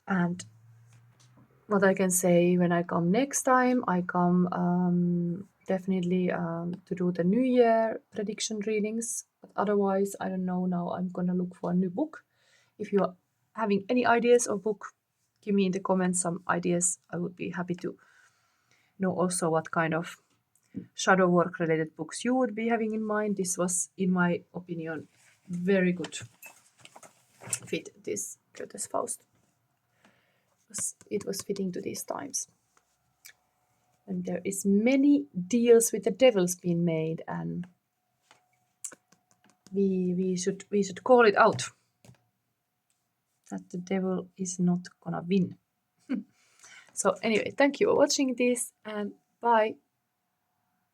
And what I can say when I come next time, I come definitely to do the New Year prediction readings. But otherwise, I don't know now. I'm gonna look for a new book. If you are having any ideas of book, give me in the comments some ideas. I would be happy to know also what kind of shadow work related books you would be having in mind. This was, in my opinion, very good fit, this Goethe's Faust. It was fitting to these times. And there is many deals with the devils being made, and we should call it out that the devil is not gonna win. So anyway, thank you for watching this, and bye.